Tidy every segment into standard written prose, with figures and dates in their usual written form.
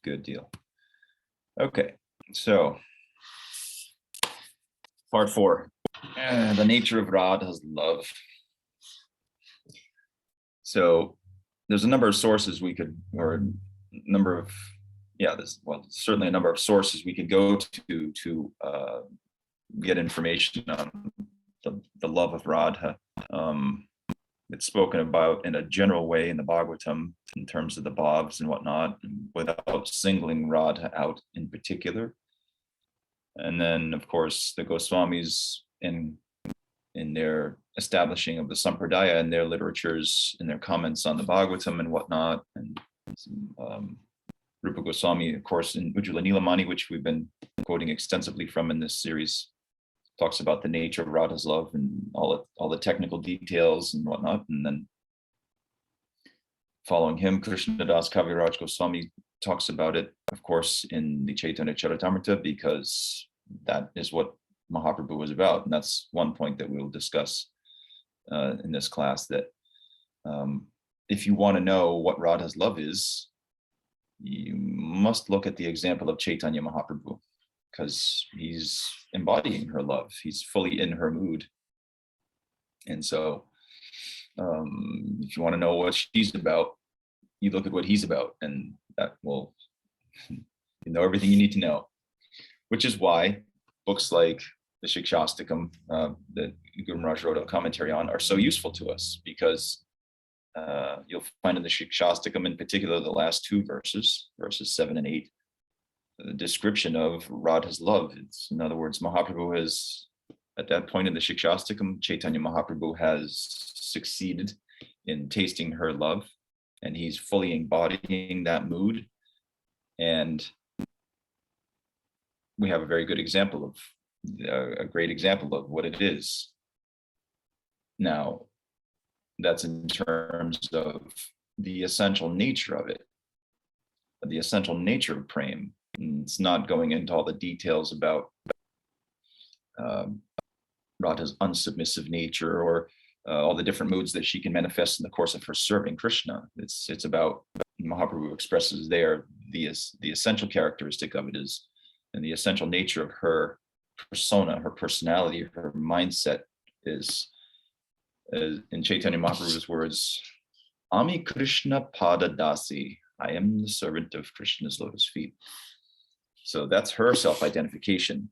Good deal. Okay, so part 4, the nature of Radha's love. So there's a number of sources we could, or a number of, there's certainly a number of sources we could go to get information on the love of Radha. It's spoken about in a general way in the Bhagavatam in terms of the bhavs and whatnot, and without singling Radha out in particular. And then, of course, the Goswamis in their establishing of the Sampradaya and their literatures and their comments on the Bhagavatam and whatnot, and Rupa Goswami, of course, in Ujjvala Nilamani, which we've been quoting extensively from in this series, talks about the nature of Radha's love and all the technical details and whatnot. And then following him, Krishnadas Kaviraj Goswami talks about it, of course, in the Chaitanya Charitamrita, because that is what Mahaprabhu was about. And that's one point that we'll discuss in this class, that if you want to know what Radha's love is, you must look at the example of Chaitanya Mahaprabhu, because he's embodying her love. He's fully in her mood. And so if you want to know what she's about, you look at what he's about, and that will, you know, everything you need to know, which is why books like the Shikshastakam that Guru Maharaj wrote a commentary on are so useful to us, because you'll find in the Shikshastakam in particular, the last 2 verses 7 and 8, the description of Radha's love. It's, in other words, Mahaprabhu has, at that point in the Shikshastakam, Chaitanya Mahaprabhu has succeeded in tasting her love, and he's fully embodying that mood. And we have a very good example of, a great example of what it is. Now, that's in terms of the essential nature of it, the essential nature of prema. It's not going into all the details about Radha's unsubmissive nature, or all the different moods that she can manifest in the course of her serving Krishna. It's about, Mahaprabhu expresses there, the essential characteristic of it is, and the essential nature of her persona, her personality, her mindset is, in Chaitanya Mahaprabhu's words, Ami Krishna Pada Dasi, I am the servant of Krishna's lotus feet. So that's her self-identification.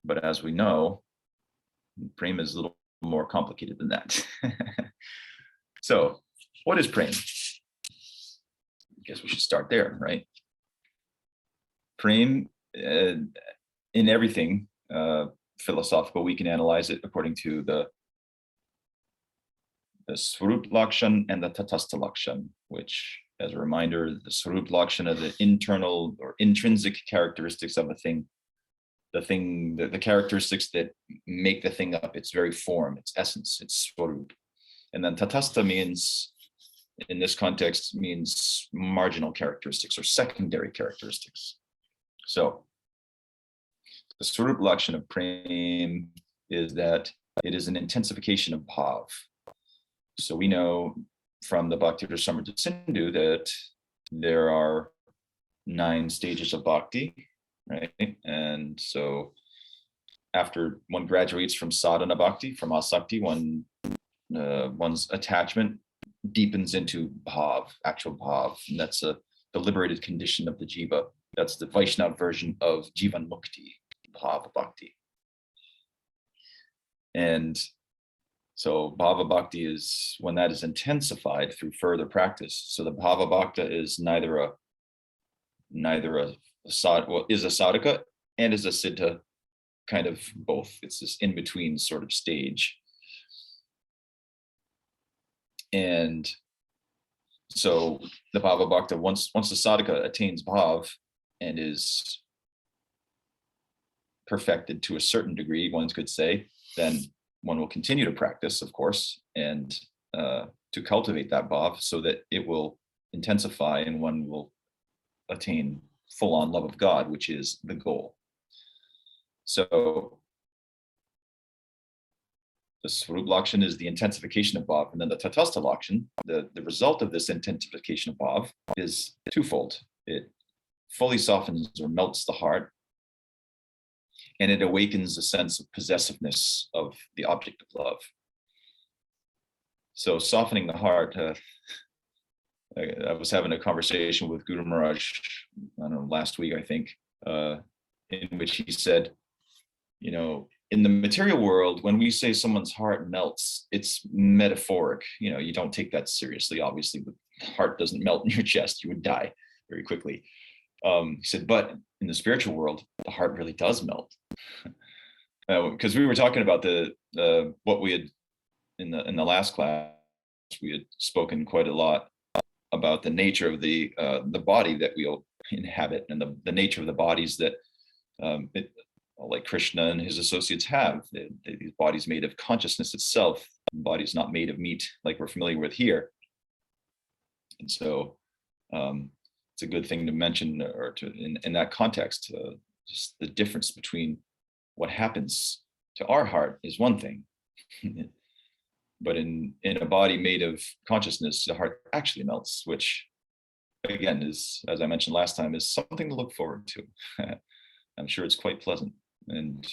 But as we know, prema is a little more complicated than that. So what is prema? I guess we should start there, right? Prema, in everything philosophical, we can analyze it according to the Swarup Lakshan and the Tatastha Lakshan, which, as a reminder, the Swarup Lakshan are the internal or intrinsic characteristics of a thing, the characteristics that make the thing up, its very form, its essence, its Swarup. And then Tatastha means, in this context, means marginal characteristics or secondary characteristics. So the Swarup Lakshan of prema is that it is an intensification of bhav. So we know from the Bhakti Rasamrita Sindhu that there are 9 stages of bhakti, right? And so after one graduates from sadhana bhakti, from asakti, one's attachment deepens into bhav, actual bhav, and that's the liberated condition of the jiva. That's the Vaishnava version of jivan mukti, Bhava Bhakti. And so Bhava Bhakti is when that is intensified through further practice. So the Bhava Bhakti is neither a is a sadhaka and is a siddha, kind of both. It's this in-between sort of stage. And so the Bhava Bhakti, once the sadhaka attains bhav and is perfected to a certain degree, one could say, then one will continue to practice, of course, and to cultivate that bhav so that it will intensify and one will attain full-on love of God, which is the goal. So the Swarup Lakshan is the intensification of bhav, and then the Tatastha Lakshan, the result of this intensification of bhav is twofold. It fully softens or melts the heart, and it awakens a sense of possessiveness of the object of love. So softening the heart, I was having a conversation with Guru Maharaj, I don't know, last week, I think, in which he said, you know, in the material world, when we say someone's heart melts, it's metaphoric. You know, you don't take that seriously. Obviously, the heart doesn't melt in your chest. You would die very quickly. He said, but in the spiritual world, the heart really does melt. Because we were talking about the what we had in the last class, we had spoken quite a lot about the nature of the body that we'll inhabit, and the nature of the bodies that like Krishna and his associates have. These bodies made of consciousness itself, bodies not made of meat like we're familiar with here. And so it's a good thing to mention, or to in that context, just the difference between what happens to our heart is one thing, but in a body made of consciousness, the heart actually melts, which again is, as I mentioned last time, is something to look forward to. I'm sure it's quite pleasant, and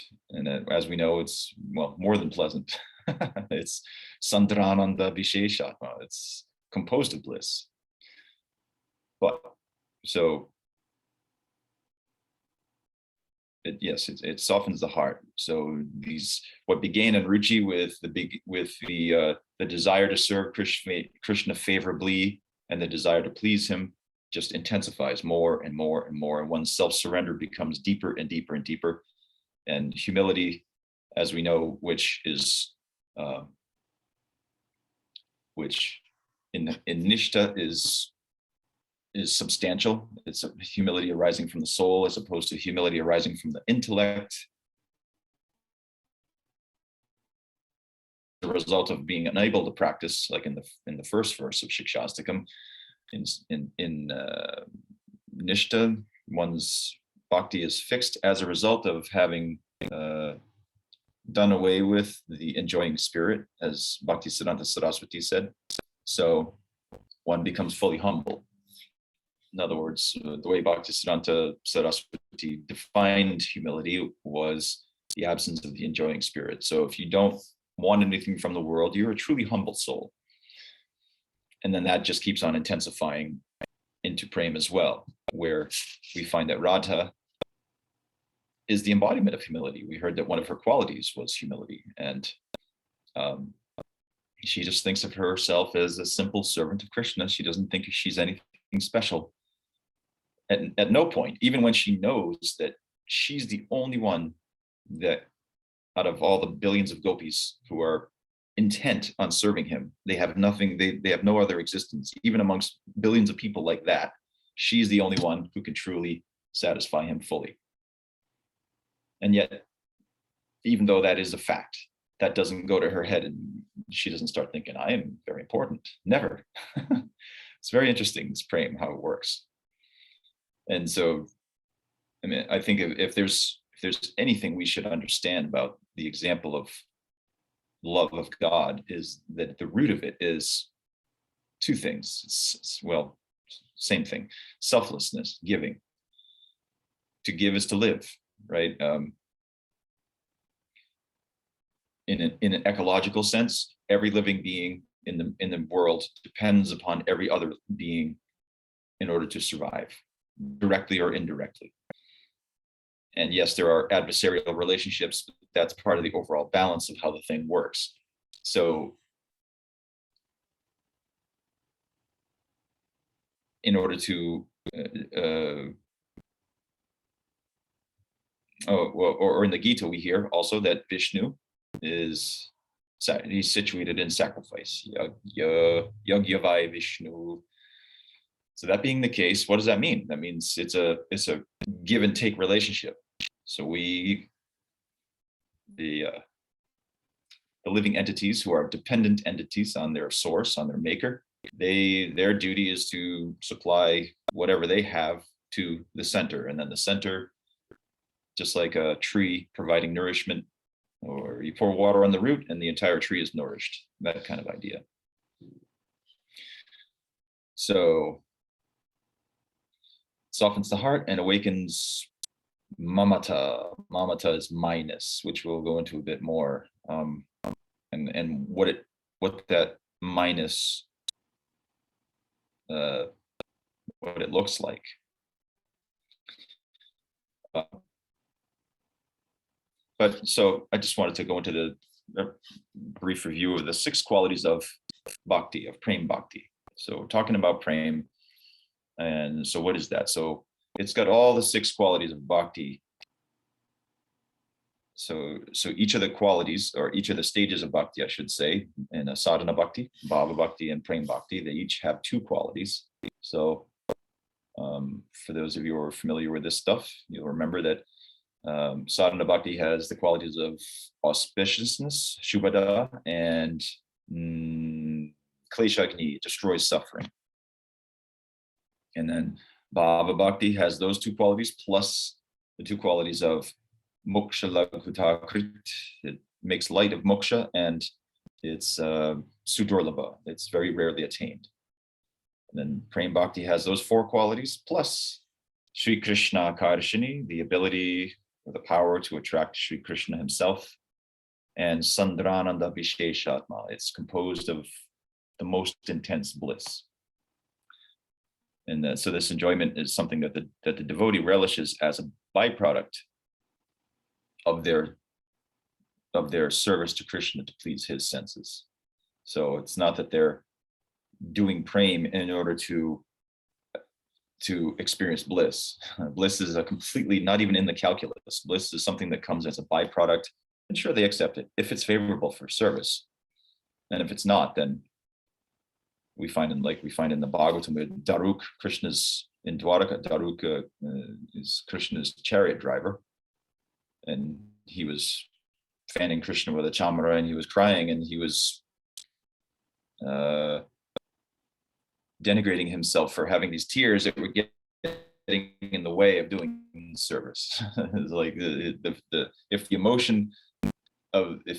as we know, it's, well, more than pleasant. It's Sandrananda Visheshatma. It's composed of bliss. But so it softens the heart. So what began in Ruchi with the desire to serve Krishna favorably and the desire to please him just intensifies more and more and more, and one's self-surrender becomes deeper and deeper and deeper. And humility, as we know, which in Nishta is substantial. It's a humility arising from the soul as opposed to humility arising from the intellect. The result of being unable to practice, like in the first verse of Shikshastakam, in Nishta, one's bhakti is fixed as a result of having done away with the enjoying spirit, as Bhaktisiddhanta Saraswati said. So one becomes fully humble. In other words, the way Bhaktisiddhanta Saraswati defined humility was the absence of the enjoying spirit. So if you don't want anything from the world, you're a truly humble soul. And then that just keeps on intensifying into prema as well, where we find that Radha is the embodiment of humility. We heard that one of her qualities was humility, and she just thinks of herself as a simple servant of Krishna. She doesn't think she's anything special. At no point, even when she knows that she's the only one that, out of all the billions of gopis who are intent on serving him, they have nothing, they have no other existence. Even amongst billions of people like that, she's the only one who can truly satisfy him fully. And yet, even though that is a fact, that doesn't go to her head, and she doesn't start thinking, I am very important. Never. It's very interesting, this prema, how it works. And so, I mean, I think if there's anything we should understand about the example of love of God, is that the root of it is two things. Well, same thing: selflessness, giving. To give is to live, right? In an ecological sense, every living being in the world depends upon every other being in order to survive, directly or indirectly. And yes, there are adversarial relationships, but that's part of the overall balance of how the thing works. So in order to or in the Gita, we hear also that Vishnu he's situated in sacrifice. Yagyavai Vishnu. So that being the case, what does that mean? That means it's a give and take relationship. So the living entities who are dependent entities on their source, on their maker, their duty is to supply whatever they have to the center, and then the center, just like a tree providing nourishment, or you pour water on the root and the entire tree is nourished, that kind of idea. softens the heart and awakens mamata. Mamata is minus, which we'll go into a bit more, and what that minus, what it looks like. But so I just wanted to go into a brief review of the 6 qualities of bhakti, of prem bhakti. So we're talking about prem, and so what is that? So it's got all the 6 qualities of bhakti. So each of the qualities, or each of the stages of bhakti, I should say, in a sadhana bhakti, bhava bhakti, and prem bhakti, they each have 2 qualities. So for those of you who are familiar with this stuff, you'll remember that sadhana bhakti has the qualities of auspiciousness, shubhada, and kleshagni, destroys suffering. And then bhava bhakti has those 2 qualities plus the 2 qualities of moksha laghuta krit. It makes light of moksha, and it's sudurlabha. It's very rarely attained. And then prem bhakti has those 4 qualities plus Sri Krishna Karshini, the ability or the power to attract Sri Krishna himself, and Sandrananda Visheshatma. It's composed of the most intense bliss. And so this enjoyment is something that the devotee relishes as a byproduct of their service to Krishna to please his senses. So it's not that they're doing prem in order to experience bliss. Bliss is a completely not even in the calculus. Bliss is something that comes as a byproduct, and sure, they accept it if it's favorable for service. And if it's not, then we find in the Bhagavatam, Daruk, Krishna's in Dwaraka, Daruk is Krishna's chariot driver, and he was fanning Krishna with a chamara, and he was crying, and he was denigrating himself for having these tears that were getting in the way of doing service. It's like if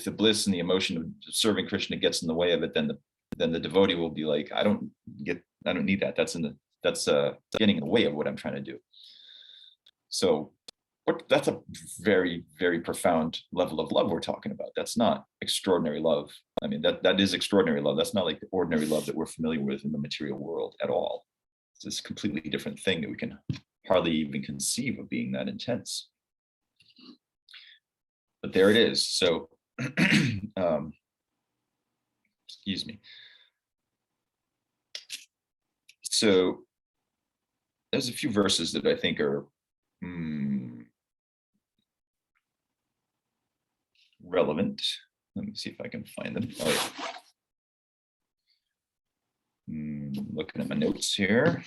the bliss and the emotion of serving Krishna gets in the way of it, then the devotee will be like, I don't need that. That's getting in the way of what I'm trying to do. So that's a very, very profound level of love we're talking about. That's not extraordinary love. I mean, that is extraordinary love. That's not like the ordinary love that we're familiar with in the material world at all. It's this completely different thing that we can hardly even conceive of being that intense. But there it is. So, excuse me. So there's a few verses that I think are relevant. Let me see if I can find them. Oh, yeah. Looking at my notes here.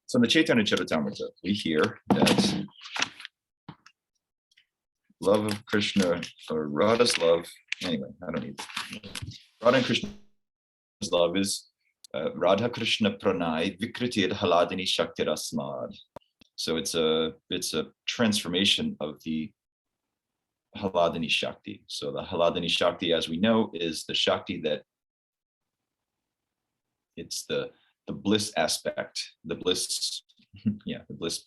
So in the Chaitanya Charitamrita, we hear that love of Krishna, or Radha's love, anyway, I don't need Radha and Krishna's love is Radha Krishna Pranay Vikritir Haladini Shakti Rasmad. So it's a transformation of the Haladini Shakti. So the Haladini Shakti, as we know, is the Shakti that it's the bliss aspect, the bliss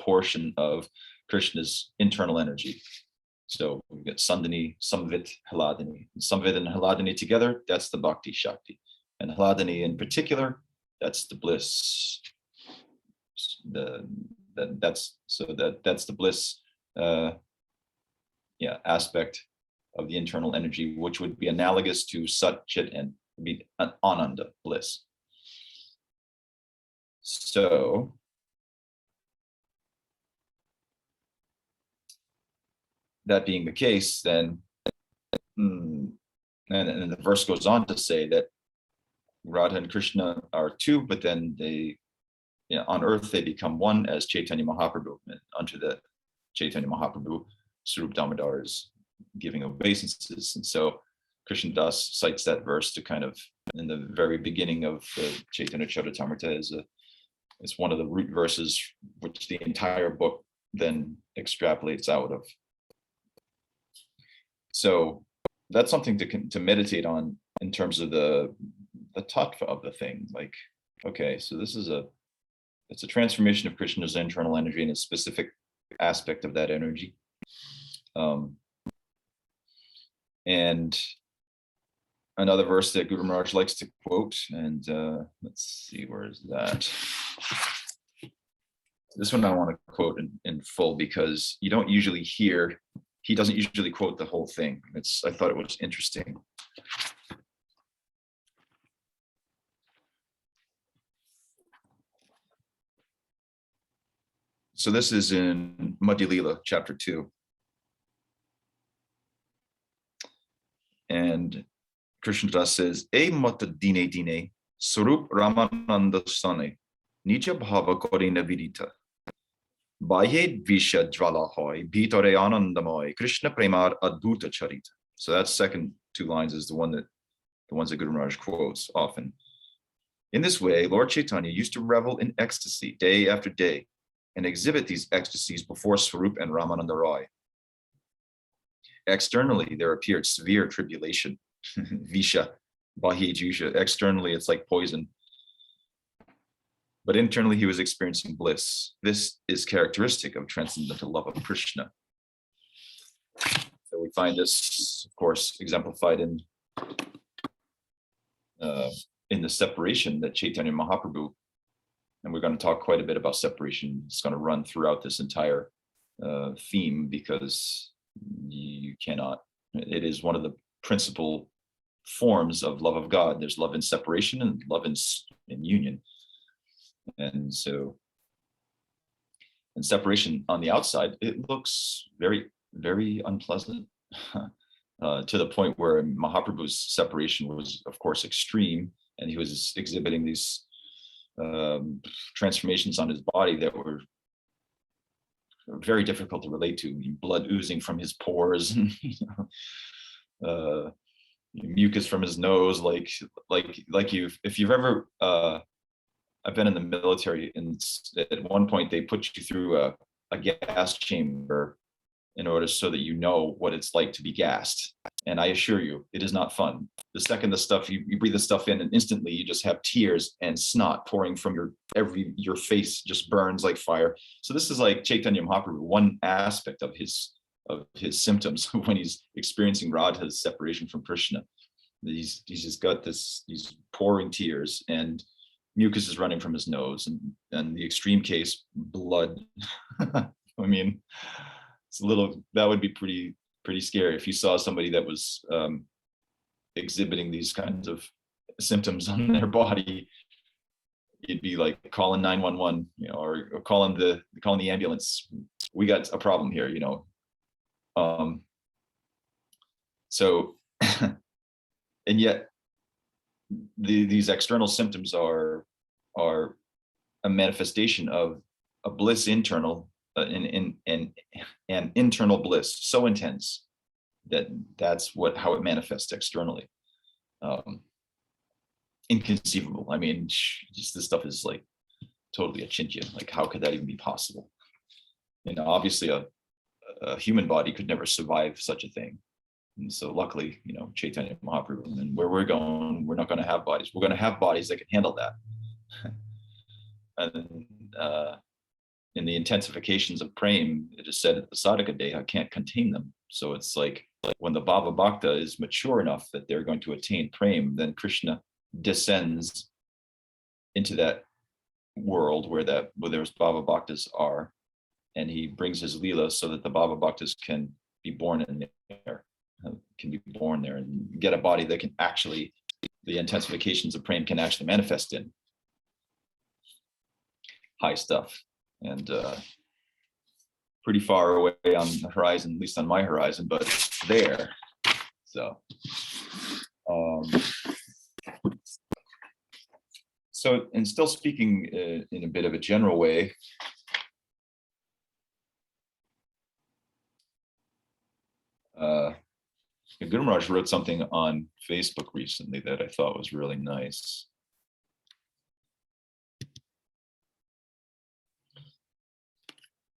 portion of Krishna's internal energy. So we've got Sandini, Samvit, Haladini. Samvit and Haladini together, that's the Bhakti Shakti. And Haladini in particular, that's the bliss. That's the bliss aspect of the internal energy, which would be analogous to Sat, Chit, and be an Ananda, bliss. So that being the case, then and the verse goes on to say that Radha and Krishna are 2, but then they, on earth they become 1 as Chaitanya Mahaprabhu. And unto the Chaitanya Mahaprabhu, Swarup Damodar is giving obeisances. And so Krishna Das cites that verse to kind of, in the very beginning of the Chaitanya Charitamrita, is one of the root verses which the entire book then extrapolates out of. So that's something to meditate on in terms of the tattva of the thing. Like, Okay, so it's a transformation of Krishna's internal energy and a specific aspect of that energy. And another verse that Guru Maharaj likes to quote, and let's see, where is that? This one I want to quote in full because you don't usually hear, he doesn't usually quote the whole thing. I thought it was interesting. So this is in Madhya Lila, chapter 2. And Krishna Das says, E mata dine dine, Sarup Ramananda Sane, Nija Bhava Korina Vidita. Baye Visha Jvala Hoy, Bhitare Anandamoy, Krishna Premar Adbhuta Charita. So that second two lines is the ones that Guru Maharaj quotes often. In this way, Lord Chaitanya used to revel in ecstasy day after day and exhibit these ecstasies before Swarup and Ramananda Roy. Externally, there appeared severe tribulation, Visha, Bahi Jusha. Externally, it's like poison. But internally, he was experiencing bliss. This is characteristic of transcendental love of Krishna. So we find this, of course, exemplified in the separation that Chaitanya Mahaprabhu, and we're going to talk quite a bit about separation. It's going to run throughout this entire theme because you cannot, it is one of the principal forms of love of God. There's love in separation and love in union. And so in separation on the outside, it looks very, very unpleasant to the point where Mahaprabhu's separation was, of course, extreme. And he was exhibiting these transformations on his body that were very difficult to relate to. Blood oozing from his pores, and mucus from his nose, if you've ever I've been in the military, and at one point they put you through a gas chamber in order so that you know what it's like to be gassed. And I assure you, it is not fun. The second the stuff, you breathe the stuff in, and instantly you just have tears and snot pouring from your face just burns like fire. So this is like Chaitanya Mahaprabhu, one aspect of his symptoms when he's experiencing Radha's separation from Krishna. He's just got these pouring tears, and mucus is running from his nose, and the extreme case, blood. I mean, that would be pretty scary if you saw somebody that was exhibiting these kinds of symptoms on their body. You'd be like calling 911, or calling the ambulance. We got a problem here, So, and yet these external symptoms are a manifestation of a bliss internal, and internal bliss so intense that's how it manifests externally. Inconceivable. I mean, just this stuff is like totally achintya. Like, how could that even be possible? Obviously a human body could never survive such a thing. And so luckily, Chaitanya Mahaprabhu, and where we're going, we're not going to have bodies. We're going to have bodies that can handle that. And in the intensifications of prem, it is said that the sadhaka deha can't contain them. So it's like when the Bhava Bhakti is mature enough that they're going to attain prem, then Krishna descends into that world where there's Bhava Bhaktas are, and he brings his Leela so that the Bhava Bhaktas can be born in there, and get a body that can actually, the intensifications of prem can actually manifest in. High stuff, and pretty far away on the horizon, at least on my horizon, but it's there. So and still speaking in a bit of a general way, Guru Maharaj wrote something on Facebook recently that I thought was really nice.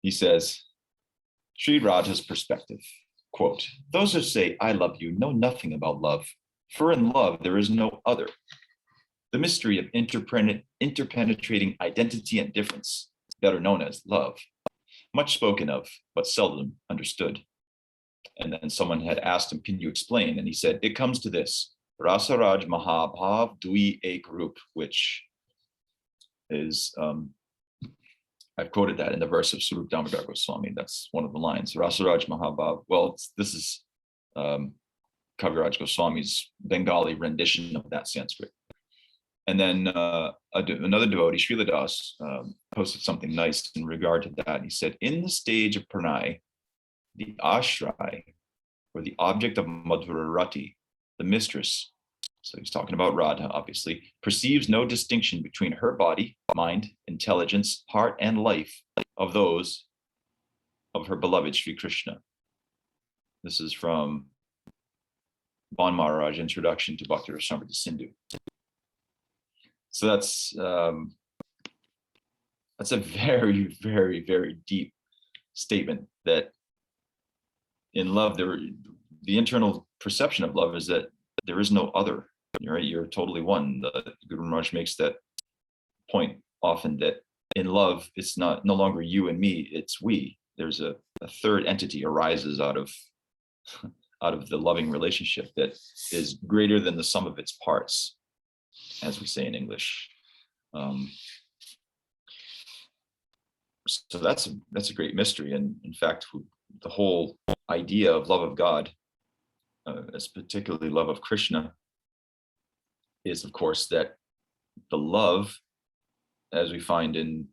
He says, Sri Radha's perspective, quote, "Those who say, 'I love you,' know nothing about love, for in love there is no other. The mystery of interpenetrating identity and difference, better known as love, much spoken of, but seldom understood. And then someone had asked him, can you explain? And he said, it comes to this, Rasa Raj Mahabhav Dui Ek Rup, which is, I've quoted that in the verse of Swarup Damodar Goswami. That's one of the lines. Rasa Raj Mahabhav. Well, this is Kaviraj Goswami's Bengali rendition of that Sanskrit. And then another devotee, Sri Radha, posted something nice in regard to that. He said, in the stage of pranay, the ashray, or the object of Madhurarati, the mistress, so he's talking about Radha, obviously, perceives no distinction between her body, mind, intelligence, heart, and life of those of her beloved Sri Krishna. This is from Bon Maharaj, Introduction to Bhakti Rasamrita Sindhu. So that's a very, very, very deep statement that in love, the internal perception of love is that there is no other, right? You're totally one. The Guru Maharaj makes that point often, that in love, it's no longer you and me, it's we. There's a third entity arises out of the loving relationship that is greater than the sum of its parts, as we say in English. So that's a great mystery. And in fact, the whole idea of love of God, as particularly love of Krishna, is of course that the love, as we find in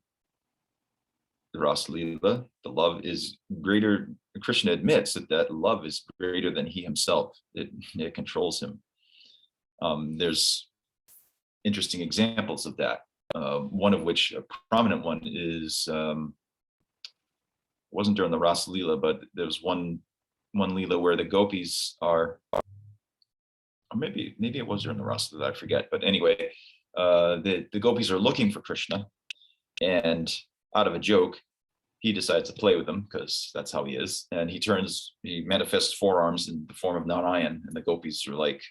the Rasa Leela, the love is greater. Krishna admits that love is greater than he himself. It controls him. There's interesting examples of that. One of which, a prominent one, is wasn't during the Rasa Leela, but there was one Leela where the Gopis are, or maybe it was during the Rasa Leela, I forget. But anyway, the Gopis are looking for Krishna, and out of a joke, he decides to play with them because that's how he is. And he manifests forearms in the form of Narayan, and the Gopis are like,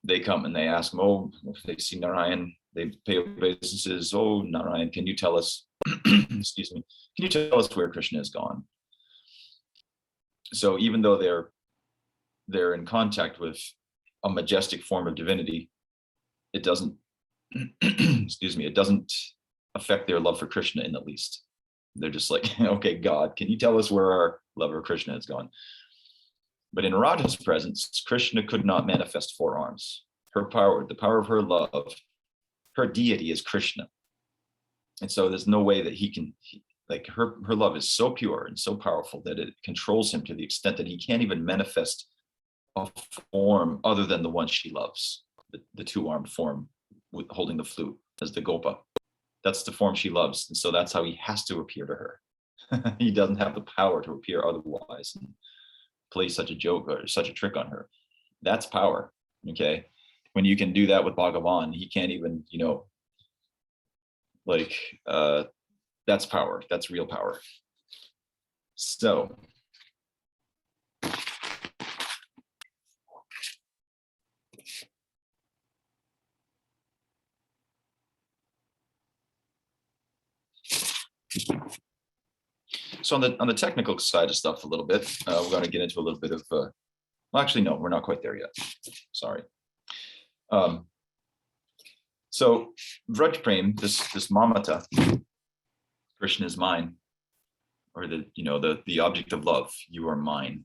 they come and they ask him, oh, if they see Narayan, they pay obeisances. Oh, Narayan, can you tell us, excuse me, can you tell us where Krishna is gone? So even though they're in contact with a majestic form of divinity, it doesn't, excuse me, it doesn't affect their love for Krishna in the least. They're just like, okay, God, can you tell us where our lover Krishna has gone? But in Radha's presence, Krishna could not manifest forearms. Her power, the power of her love, her deity is Krishna. And so there's no way that he can, like her love is so pure and so powerful that it controls him to the extent that he can't even manifest a form other than the one she loves, the two-armed form with holding the flute as the Gopa. That's the form she loves. And so that's how he has to appear to her. He doesn't have the power to appear otherwise and play such a joke or such a trick on her. That's power. Okay. When you can do that with Bhagavan, he can't even, that's power. That's real power. So on the technical side of stuff a little bit, we're going to get into a little bit of, well, actually, no, we're not quite there yet. Sorry. So Vraj Prem, this mamata, Krishna is mine, or the object of love, you are mine.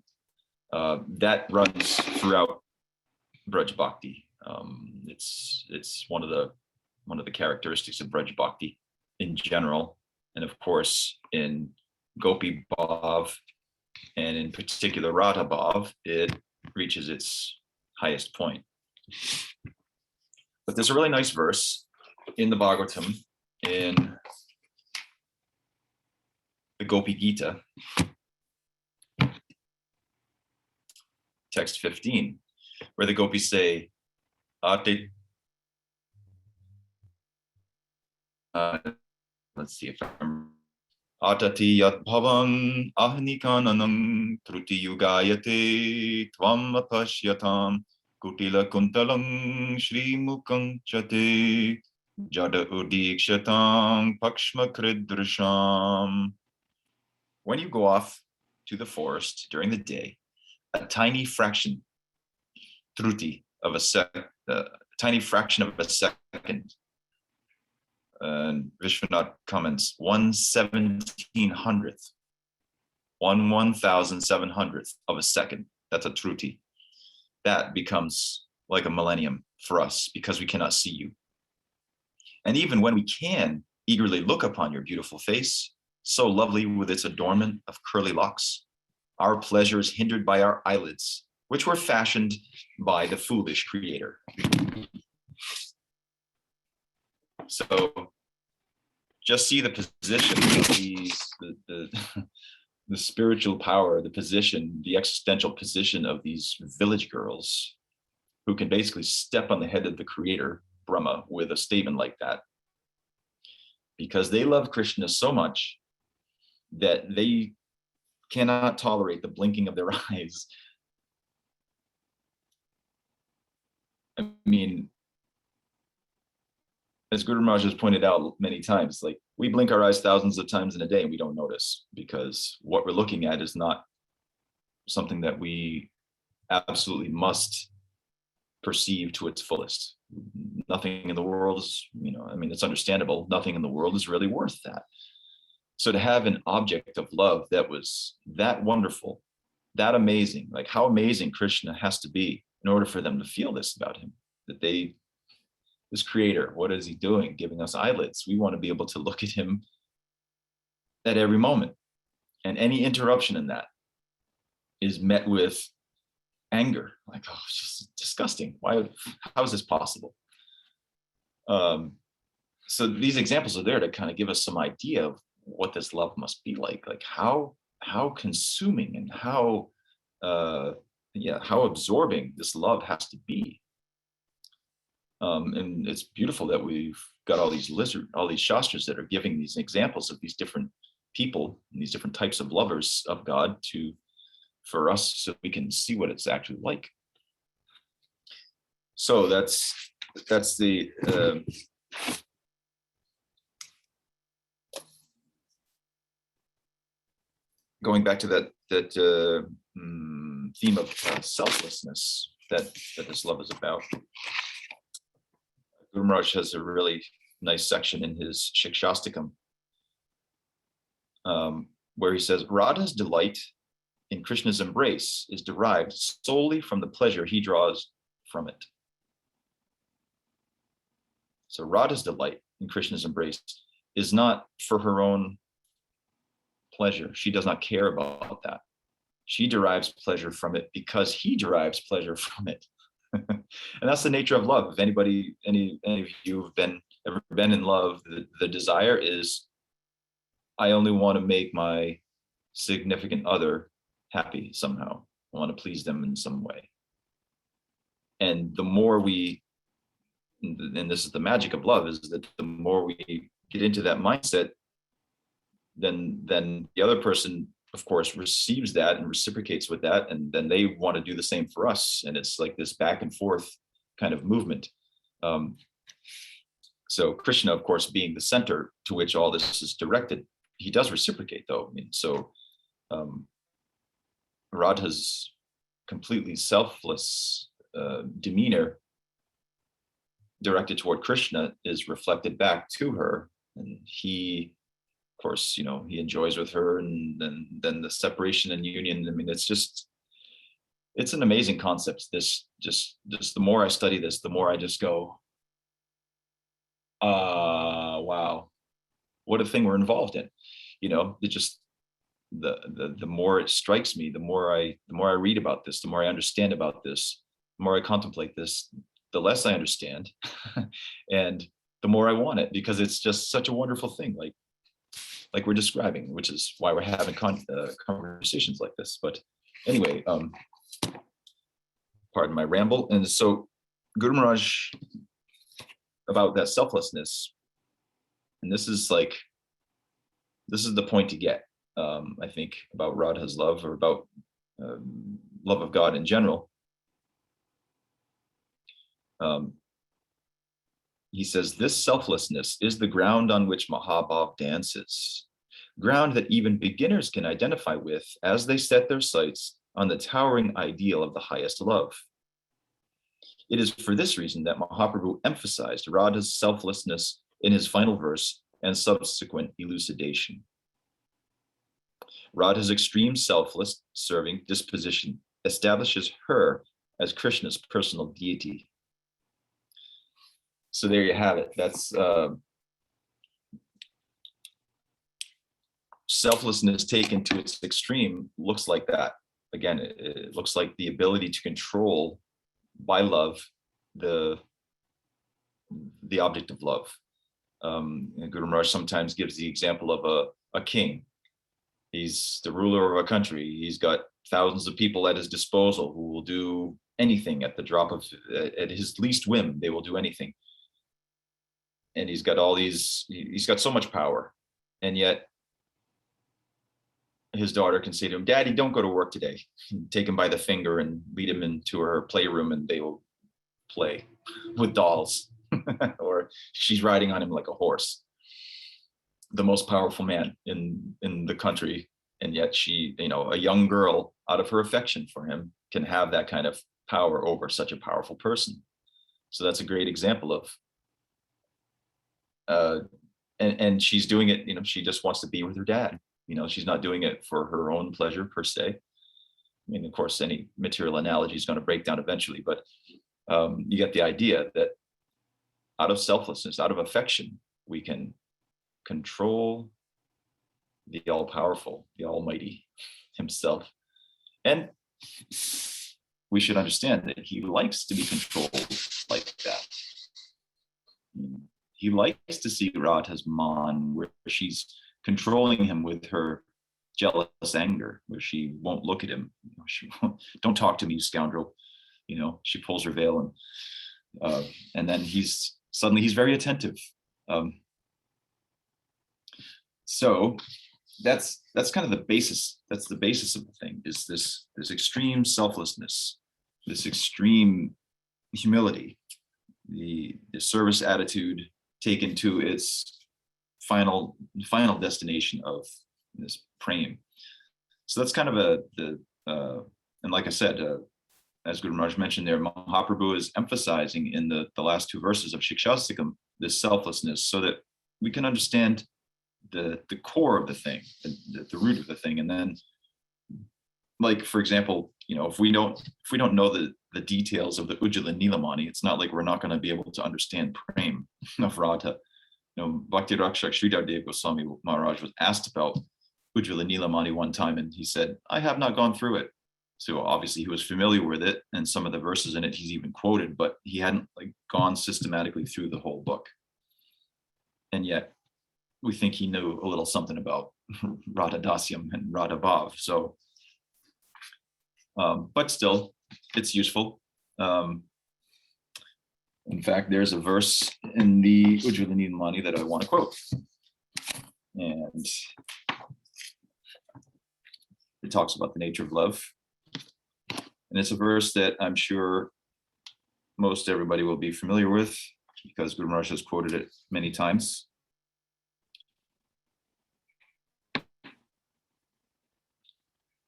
That runs throughout Vraj Bhakti. It's one of the characteristics of Vraj Bhakti in general, and of course in Gopi Bhav, and in particular Radha Bhav, it reaches its highest point. But there's a really nice verse in the Bhagavatam, in the Gopi Gita, text 15, where the Gopis say, let's see if I remember. Atati yat bhavam ahnikananam truti yugayate tvam apashyatam Kutila kuntalang Shri Mukang Chate Jada Udikshatang Pakshma Kridrasham. When you go off to the forest during the day, a tiny fraction, truti, of a tiny fraction of a second, and Vishwanath comments, 1/1700th, 1/1700th of a second. That's a truti. That becomes like a millennium for us because we cannot see you. And even when we can eagerly look upon your beautiful face, so lovely with its adornment of curly locks, our pleasure is hindered by our eyelids, which were fashioned by the foolish creator. So just see the position of these, the spiritual power, the position, the existential position of these village girls who can basically step on the head of the creator, Brahma, with a statement like that. Because they love Krishna so much that they cannot tolerate the blinking of their eyes. I mean, as Guru Maharaj has pointed out many times, like we blink our eyes thousands of times in a day and we don't notice because what we're looking at is not something that we absolutely must perceive to its fullest. Nothing in the world is, I mean, it's understandable. Nothing in the world is really worth that. So to have an object of love that was that wonderful, that amazing, like how amazing Krishna has to be in order for them to feel this about him, that this creator, what is he doing? Giving us eyelids. We want to be able to look at him at every moment. And any interruption in that is met with anger. Like, oh, it's just disgusting. How is this possible? So these examples are there to kind of give us some idea of what this love must be like how consuming and how absorbing this love has to be. And it's beautiful that we've got all these shastras that are giving these examples of these different people and these different types of lovers of God for us so we can see what it's actually like. So that's the going back to that theme of selflessness that this love is about. Guru Maharaj has a really nice section in his Shikshastakam where he says, Radha's delight in Krishna's embrace is derived solely from the pleasure he draws from it. So Radha's delight in Krishna's embrace is not for her own pleasure. She does not care about that. She derives pleasure from it because he derives pleasure from it. And that's the nature of love. If any of you have ever been in love, the desire is, I only want to make my significant other happy somehow. I want to please them in some way. And the more and this is the magic of love, is that the more we get into that mindset, then the other person, of course, receives that and reciprocates with that, and then they want to do the same for us. And it's like this back and forth kind of movement. So Krishna, of course, being the center to which all this is directed, he does reciprocate, though. I mean, so Radha's completely selfless demeanor directed toward Krishna is reflected back to her, and he, of course, he enjoys with her, and then the separation and union. I mean, it's an amazing concept. This just the more I study this, the more I just go, wow, what a thing we're involved in. It just the more it strikes me, the more I read about this, the more I understand about this, the more I contemplate this, the less I understand, and the more I want it, because it's just such a wonderful thing, like we're describing, which is why we're having conversations like this. But anyway, pardon my ramble. And so Guru Maharaj, about that selflessness, and this is the point to get, I think, about Radha's love, or about love of God in general, Um, he says, this selflessness is the ground on which Mahabhav dances, ground that even beginners can identify with as they set their sights on the towering ideal of the highest love. It is for this reason that Mahaprabhu emphasized Radha's selflessness in his final verse and subsequent elucidation. Radha's extreme selfless serving disposition establishes her as Krishna's personal deity. So there you have it. That's selflessness taken to its extreme looks like that. Again, it looks like the ability to control by love the object of love. And Guru Maharaj sometimes gives the example of a king. He's the ruler of a country. He's got thousands of people at his disposal who will do anything at the drop of, at his least whim, they will do anything. And he's got so much power. And yet his daughter can say to him, Daddy, don't go to work today. Take him by the finger and lead him into her playroom and they will play with dolls. Or she's riding on him like a horse. The most powerful man in the country, and yet she, a young girl, out of her affection for him, can have that kind of power over such a powerful person. So that's a great example of, and she's doing it. She just wants to be with her dad. She's not doing it for her own pleasure per se. I mean, of course, any material analogy is going to break down eventually, but you get the idea that out of selflessness, out of affection, we can control the all-powerful, the almighty himself. And we should understand that he likes to be controlled like that. He likes to see Radha's man, where she's controlling him with her jealous anger, where she won't look at him. She won't, don't talk to me, you scoundrel. She pulls her veil, and then he's very attentive. So that's kind of the basis. That's the basis of the thing, is this extreme selflessness, this extreme humility, the service attitude taken to its final destination of this prem. So that's kind of and like I said, as Guru Maharaj mentioned there, Mahaprabhu is emphasizing in the last two verses of Shikshastikam this selflessness, so that we can understand the core of the thing, the root of the thing. And then, like, for example, if we don't know the details of the Ujjvala Nilamani, it's not like we're not going to be able to understand prem of Radha. Bhakti Rakshak Sri Radha Goswami Maharaj was asked about Ujjvala Nilamani one time, and he said, I have not gone through it. So obviously he was familiar with it, and some of the verses in it he's even quoted, but he hadn't gone systematically through the whole book. And yet we think he knew a little something about Radha Dasyam and Radha Bhav. So, but still, it's useful. In fact, there's a verse in the Ujjvala Nilamani that I want to quote. And it talks about the nature of love. And it's a verse that I'm sure most everybody will be familiar with, because Guru Maharaj has quoted it many times.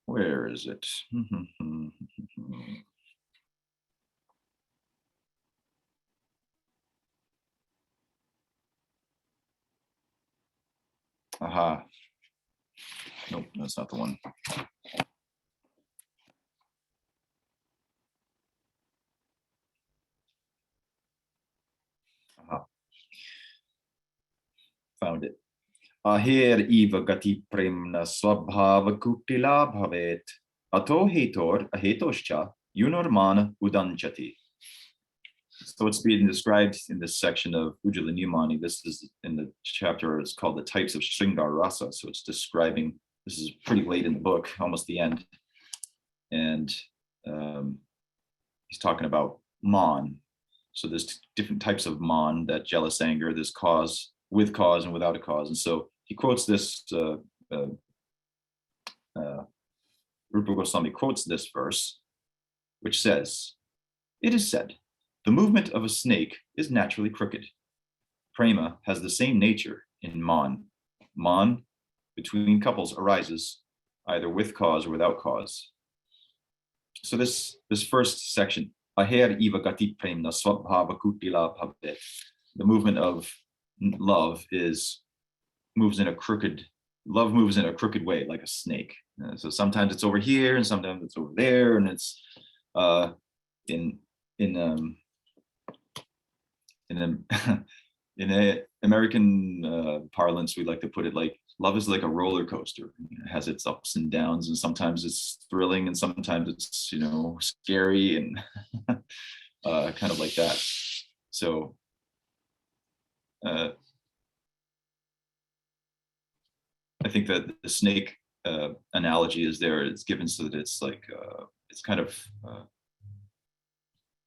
Where is it? Aha. Nope, that's not the one. Aha. Found it. Ahir iva gati premna swabhava kutila bhavet ato hetor ahetoscha yunormana udanchati. So it's being described in this section of Ujjvala Nilamani. This is in the chapter, it's called the types of Shringar Rasa. So it's describing, this is pretty late in the book, almost the end. And he's talking about man. So there's different types of man, that jealous anger, this cause, with cause and without a cause. And so he quotes this, Rupa Goswami quotes this verse, which says, it is said, The movement of a snake is naturally crooked. Prema has the same nature in man. Man between couples arises either with cause or without cause. So this first section, Aher iva gati premna swabhava kutila bhavet. The movement of love moves in a crooked way, like a snake. So sometimes it's over here, and sometimes it's over there, and it's in a American parlance, we like to put it like love is like a roller coaster. It has its ups and downs, and sometimes it's thrilling, and sometimes it's scary, and kind of like that. So I think that the snake analogy is there. It's given so that it's like it's kind of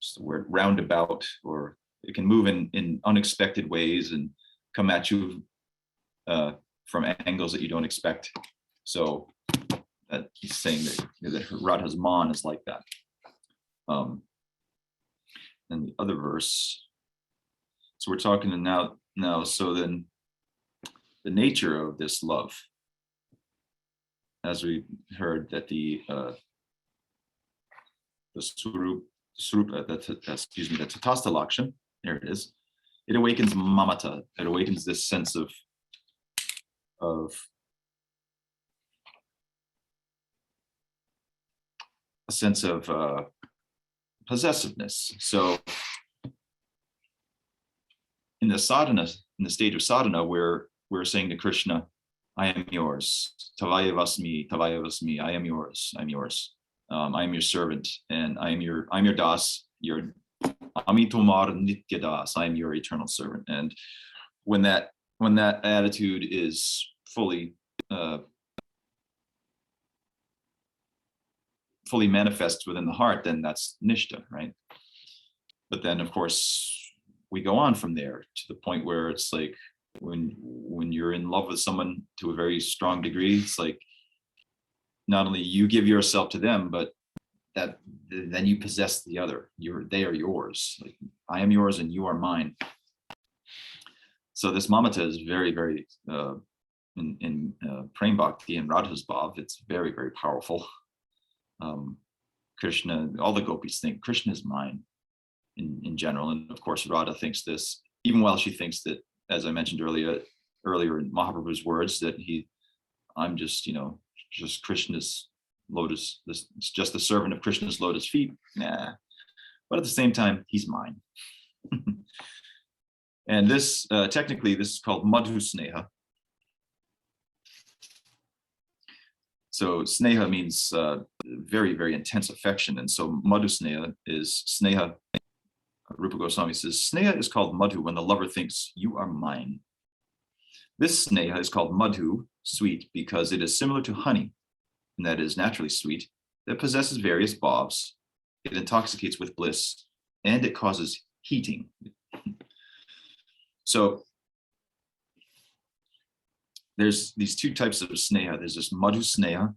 just the word roundabout, or it can move in unexpected ways and come at you from angles that you don't expect. So that he's saying that Radha's man is like that. And the other verse. So we're talking now. So then, the nature of this love, as we heard that the Surup, the Tatastha Lakshana, there it is. It awakens mamata. It awakens this sense of a sense of possessiveness. So in the sadhana, in the stage of sadhana, where we're saying to Krishna, I am yours. Tavaya vasmi, I am yours, I'm yours. I am your servant, and I'm your das, your Amitomar Nitya Das, I am your eternal servant. And when that attitude is fully manifest within the heart, then that's nishta, right? But then, of course, we go on from there to the point where it's like when you're in love with someone to a very strong degree, it's like not only you give yourself to them, but that then you possess the other. They are yours. Like, I am yours and you are mine. So this mamata is very, very in Prem Bhakti and Radha's Bhav, it's very, very powerful. Krishna, all the gopis think Krishna is mine in general, and of course Radha thinks this, even while she thinks that, as I mentioned earlier in Mahaprabhu's words, that I'm just Krishna's lotus, it's just the servant of Krishna's lotus feet. Nah, but at the same time, he's mine. And this technically, this is called madhu sneha. So sneha means very, very intense affection, and so madhu sneha is sneha. Rupa Goswami says, sneha is called madhu when the lover thinks you are mine. This sneha is called madhu, sweet, because it is similar to honey, and that is naturally sweet, that possesses various bhavs. It intoxicates with bliss, and it causes heating. So there's these two types of sneha. There's this madhu sneha,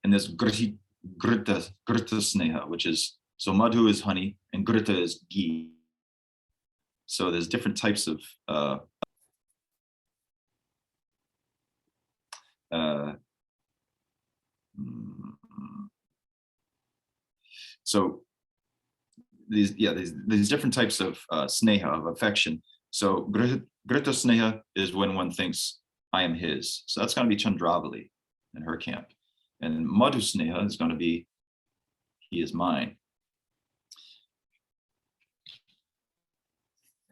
and there's grita sneha, which is, so madhu is honey and grita is ghee. So there's different types of so these different types of sneha, of affection. So grita sneha is when one thinks I am his. So that's going to be Chandravali in her camp. And madhu sneha is going to be he is mine.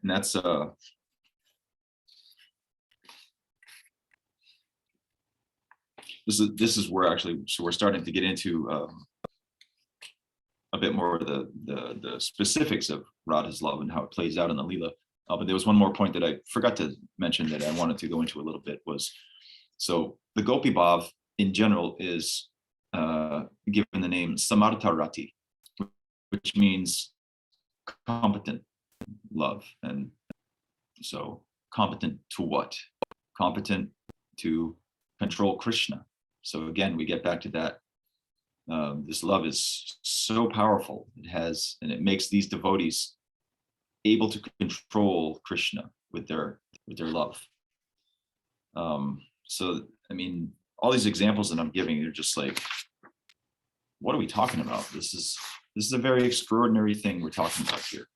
And that's this is where actually, so we're starting to get into a bit more of the specifics of Radha's love and how it plays out in the Leela. But there was one more point that I forgot to mention that I wanted to go into a little bit, was, so the Gopi Bhav in general is given the name Samartha Rati, which means competent love. And so competent to what? Competent to control Krishna. So again, we get back to that. This love is so powerful. It makes these devotees able to control Krishna with their love. So I mean, all these examples that I'm giving, they're just like, what are we talking about? This is a very extraordinary thing we're talking about here.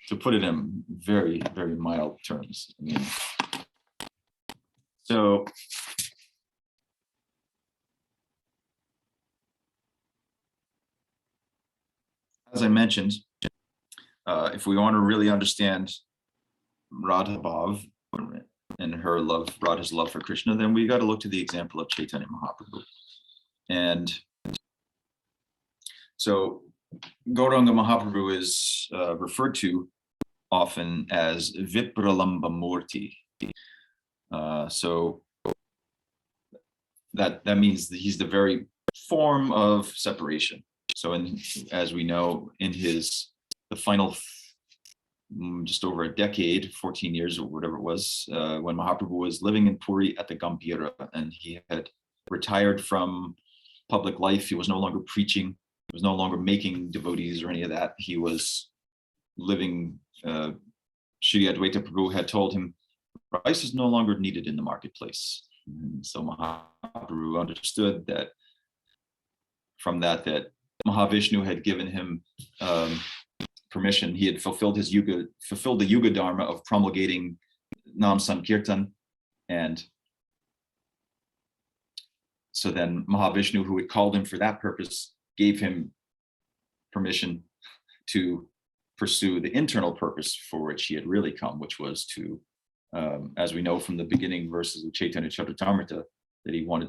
To put it in very, very mild terms. I mean, so as I mentioned, if we want to really understand Radha Bhav and her love, Radha's love for Krishna, then we got to look to the example of Chaitanya Mahaprabhu. And so Gauranga Mahaprabhu is referred to often as Vipralamba Murti. So that means that he's the very form of separation. So as we know, in the final just over a decade, 14 years or whatever it was, when Mahaprabhu was living in Puri at the Gambhira, and he had retired from public life. He was no longer preaching. He was no longer making devotees or any of that. He was living, Sri Advaita Prabhu had told him, rice is no longer needed in the marketplace. And so Mahaprabhu understood that from that Mahavishnu had given him permission. He had fulfilled the Yuga Dharma of promulgating Nam Sankirtan. And so then Mahavishnu, who had called him for that purpose, gave him permission to pursue the internal purpose for which he had really come, which was to, as we know from the beginning verses of Chaitanya Charitamrita, that he wanted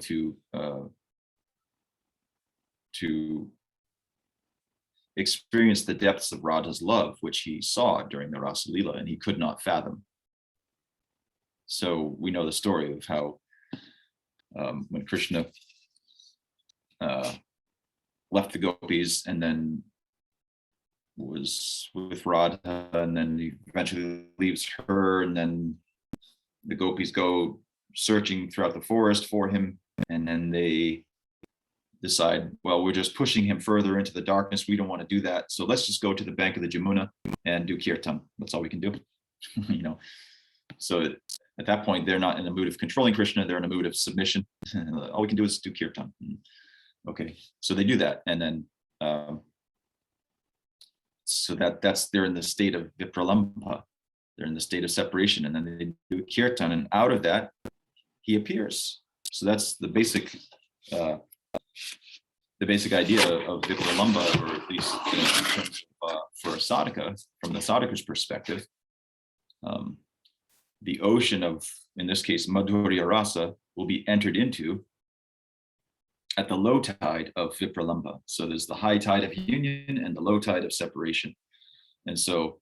to experience the depths of Radha's love, which he saw during the Rasa Leela, and he could not fathom. So we know the story of how when Krishna left the Gopis and then was with Radha, and then he eventually leaves her, and then the Gopis go searching throughout the forest for him, and then they decide, well, we're just pushing him further into the darkness. We don't want to do that. So let's just go to the bank of the Jamuna and do kirtan. That's all we can do. So at that point, they're not in the mood of controlling Krishna. They're in a mood of submission. All we can do is do kirtan. Okay, so they do that. And then, so they're in the state of vipralamba. They're in the state of separation. And then they do kirtan. And out of that, he appears. So that's the basic idea of vipralamba, or at least in terms of, for a sadhaka, from the sadhaka's perspective, the ocean of, in this case, Madhurya Rasa, will be entered into at the low tide of vipralamba. So there's the high tide of union and the low tide of separation. And so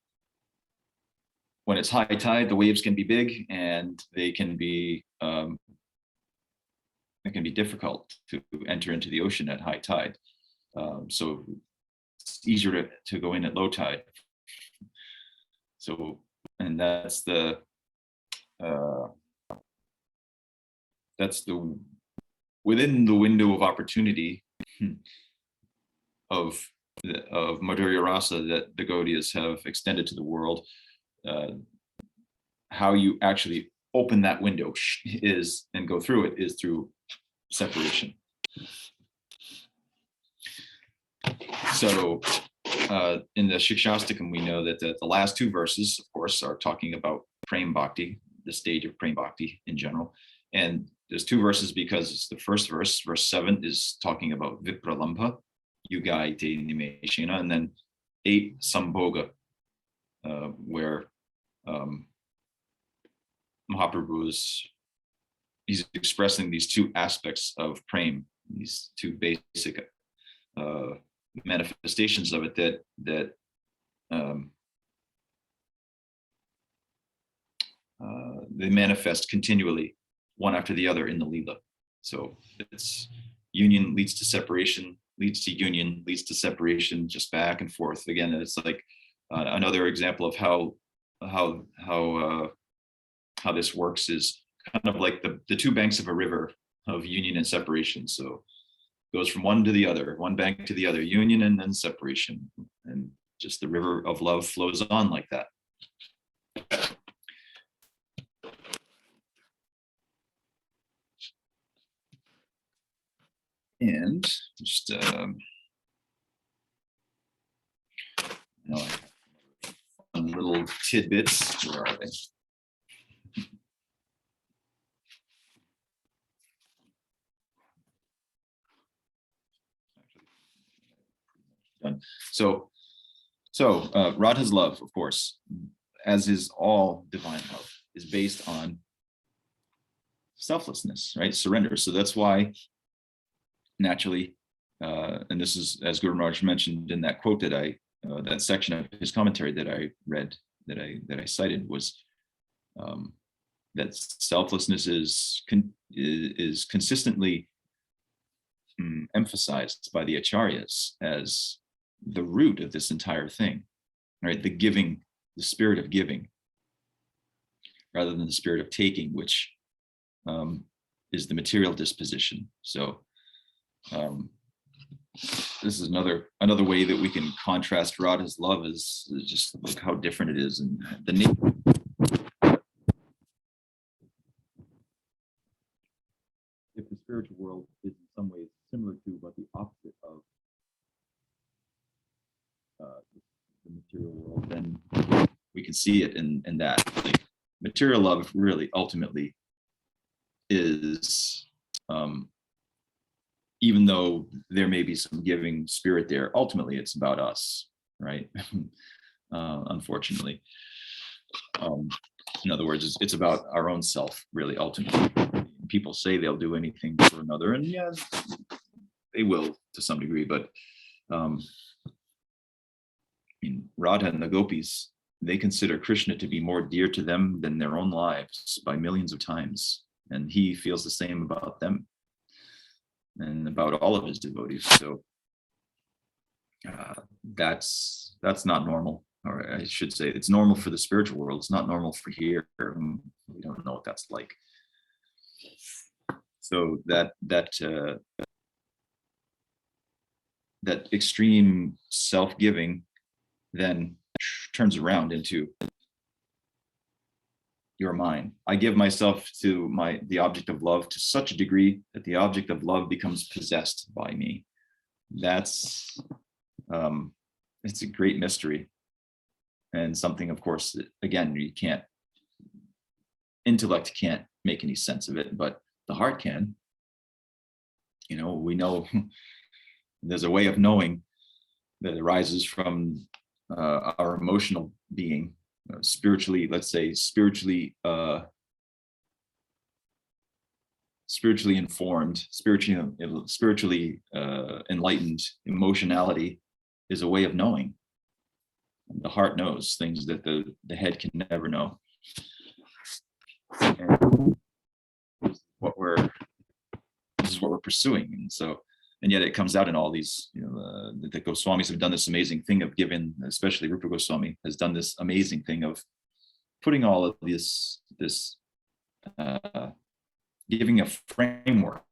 when it's high tide, the waves can be big, and they can be it can be difficult to enter into the ocean at high tide. So it's easier to go in at low tide. So, and that's the within the window of opportunity of Madhurya Rasa that the Gaudias have extended to the world. How you actually open that window is, and go through it, is through separation. So in the Shikshastakam, we know that the last two verses, of course, are talking about Prem Bhakti, the stage of Prem Bhakti in general. And there's two verses because it's the first verse, verse 7, is talking about Vipralambha, Yugaite Nimeshena, and then 8, Sambhoga, where Mahaprabhu he's expressing these two aspects of prem, these two basic manifestations of it that they manifest continually, one after the other in the Leela. So it's union leads to separation, leads to union, leads to separation, just back and forth. Again, it's like another example of how this works is kind of like the two banks of a river of union and separation. So it goes from one to the other, one bank to the other, union and then separation. And just the river of love flows on like that. And just fun little tidbits. Where are they? Done. So Radha's love, of course, as is all divine love, is based on selflessness, right? Surrender. So that's why naturally, and this is, as Guru Maharaj mentioned in that quote that that section of his commentary that I read, that I cited, was that selflessness is consistently emphasized by the acharyas as the root of this entire thing, right? The giving, the spirit of giving, rather than the spirit of taking, which is the material disposition. So this is another way that we can contrast Radha's love, is just look how different it is, and the nature. If the spiritual world is in some ways similar to, but the opposite of the material world, then we can see it in that. Like, material love really ultimately is, even though there may be some giving spirit there, ultimately it's about us, right? Unfortunately. In other words, it's about our own self, really, ultimately. People say they'll do anything for another, and yeah, they will to some degree, but Radha and the Gopis, they consider Krishna to be more dear to them than their own lives by millions of times, and he feels the same about them and about all of his devotees. So that's not normal, or I should say it's normal for the spiritual world. It's not normal for here. We don't know what that's like. So that extreme self-giving then turns around into you're mine. I give myself to the object of love to such a degree that the object of love becomes possessed by me. That's it's a great mystery, and something, of course, that, again, intellect can't make any sense of it, but the heart can. We know there's a way of knowing that arises from our emotional being, spiritually, let's say spiritually informed, spiritually enlightened. Emotionality is a way of knowing. The heart knows things that the head can never know. And this is what we're pursuing, and yet it comes out in all these. The Goswamis have done this amazing thing of giving, especially Rupa Goswami has done this amazing thing of putting all of this giving a framework,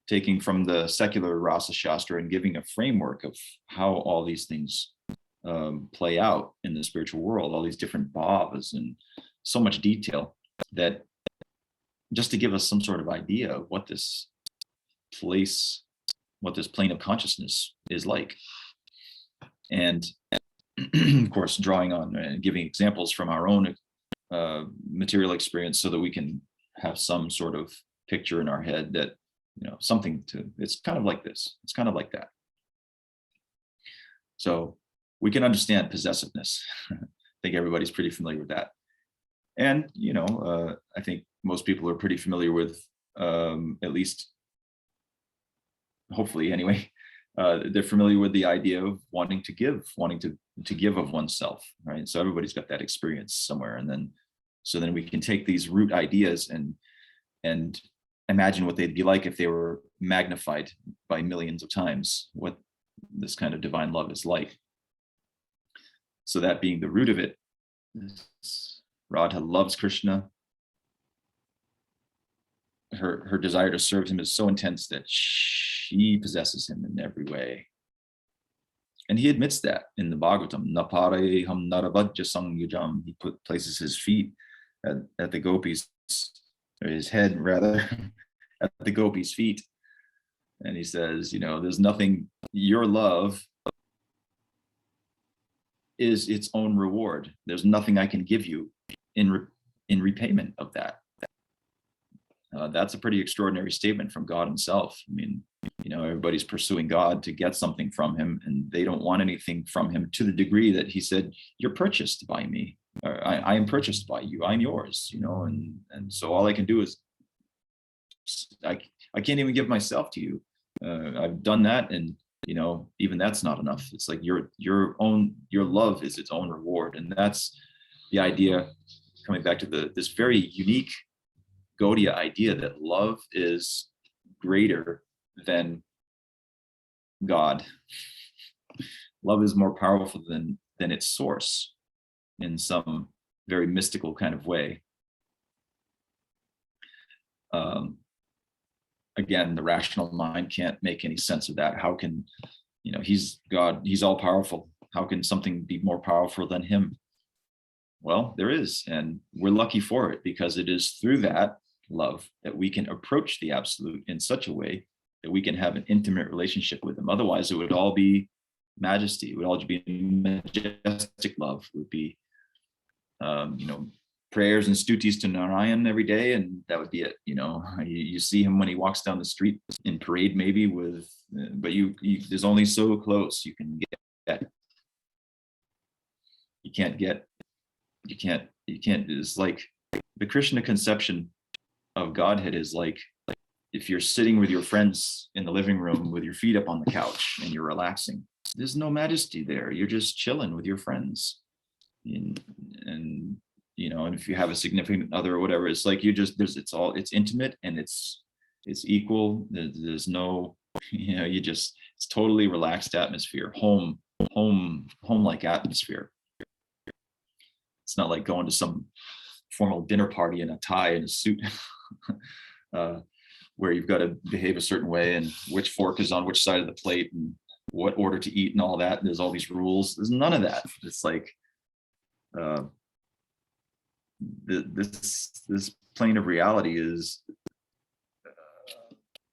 taking from the secular Rasa Shastra and giving a framework of how all these things play out in the spiritual world, all these different bhavas, and so much detail, that just to give us some sort of idea of what this plane of consciousness is like. And of course, drawing on and giving examples from our own material experience, so that we can have some sort of picture in our head that, it's kind of like this, it's kind of like that. So we can understand possessiveness. I think everybody's pretty familiar with that. And, I think most people are pretty familiar with, at least, hopefully anyway, they're familiar with the idea of wanting to give of oneself, right? So everybody's got that experience somewhere. And then we can take these root ideas and imagine what they'd be like if they were magnified by millions of times, what this kind of divine love is like. So that being the root of it, Radha loves Krishna. Her desire to serve him is so intense that she possesses him in every way. And he admits that in the Bhagavatam, Napareham Naravajja Sangyujam. He places his feet at the Gopis, or his head rather, at the Gopis' feet. And he says, there's nothing, your love is its own reward. There's nothing I can give you in repayment of that. That's a pretty extraordinary statement from God himself. I mean, everybody's pursuing God to get something from him, and they don't want anything from him, to the degree that he said, you're purchased by me. Or, I am purchased by you. I'm yours, and so all I can do is, I can't even give myself to you. I've done that, and even that's not enough. It's like your love is its own reward. And that's the idea, coming back to this very unique Gaudiya idea, that love is greater than God. Love is more powerful than its source in some very mystical kind of way. Again, the rational mind can't make any sense of that. How can, he's God, he's all powerful. How can something be more powerful than him? Well, there is, and we're lucky for it, because it is through that love that we can approach the absolute in such a way that we can have an intimate relationship with him. Otherwise, it would all be majesty. It would all be majestic love. It would be, prayers and stutis to Narayan every day, and that would be it. You see him when he walks down the street in parade, maybe with, but you there's only so close you can get. You can't. It's like the Krishna conception of Godhead is like if you're sitting with your friends in the living room with your feet up on the couch and you're relaxing. There's no majesty there. You're just chilling with your friends, and if you have a significant other or whatever, it's like it's intimate and it's equal. There's no, it's totally relaxed atmosphere, home-like atmosphere. It's not like going to some formal dinner party in a tie and a suit, where you've got to behave a certain way and which fork is on which side of the plate and what order to eat and all that. There's all these rules. There's none of that. It's like this plane of reality is,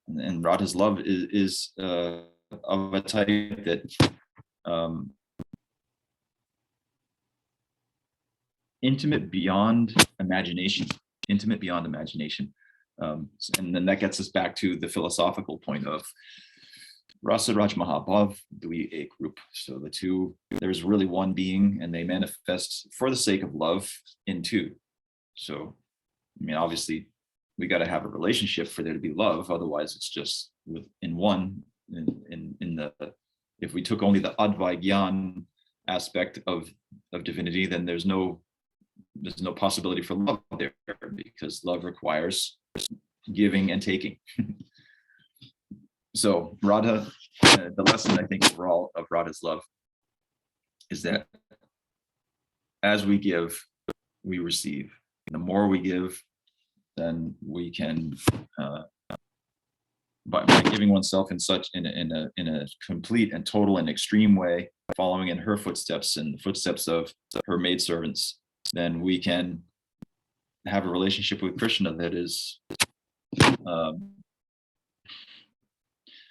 and Radha's love is of a type that intimate beyond imagination. And then that gets us back to the philosophical point of Rasa Raj Mahabhav Dvi Ek Rup. So the two, there's really one being, and they manifest for the sake of love in two. So, obviously, we got to have a relationship for there to be love. Otherwise, it's just in one. If we took only the Advaigyan aspect of divinity, then there's no possibility for love there, because love requires giving and taking. So Radha, the lesson I think overall of Radha's love is that as we give, we receive. The more we give, then we can, by giving oneself in a complete and total and extreme way, following in her footsteps and the footsteps of her maidservants, then we can have a relationship with Krishna that is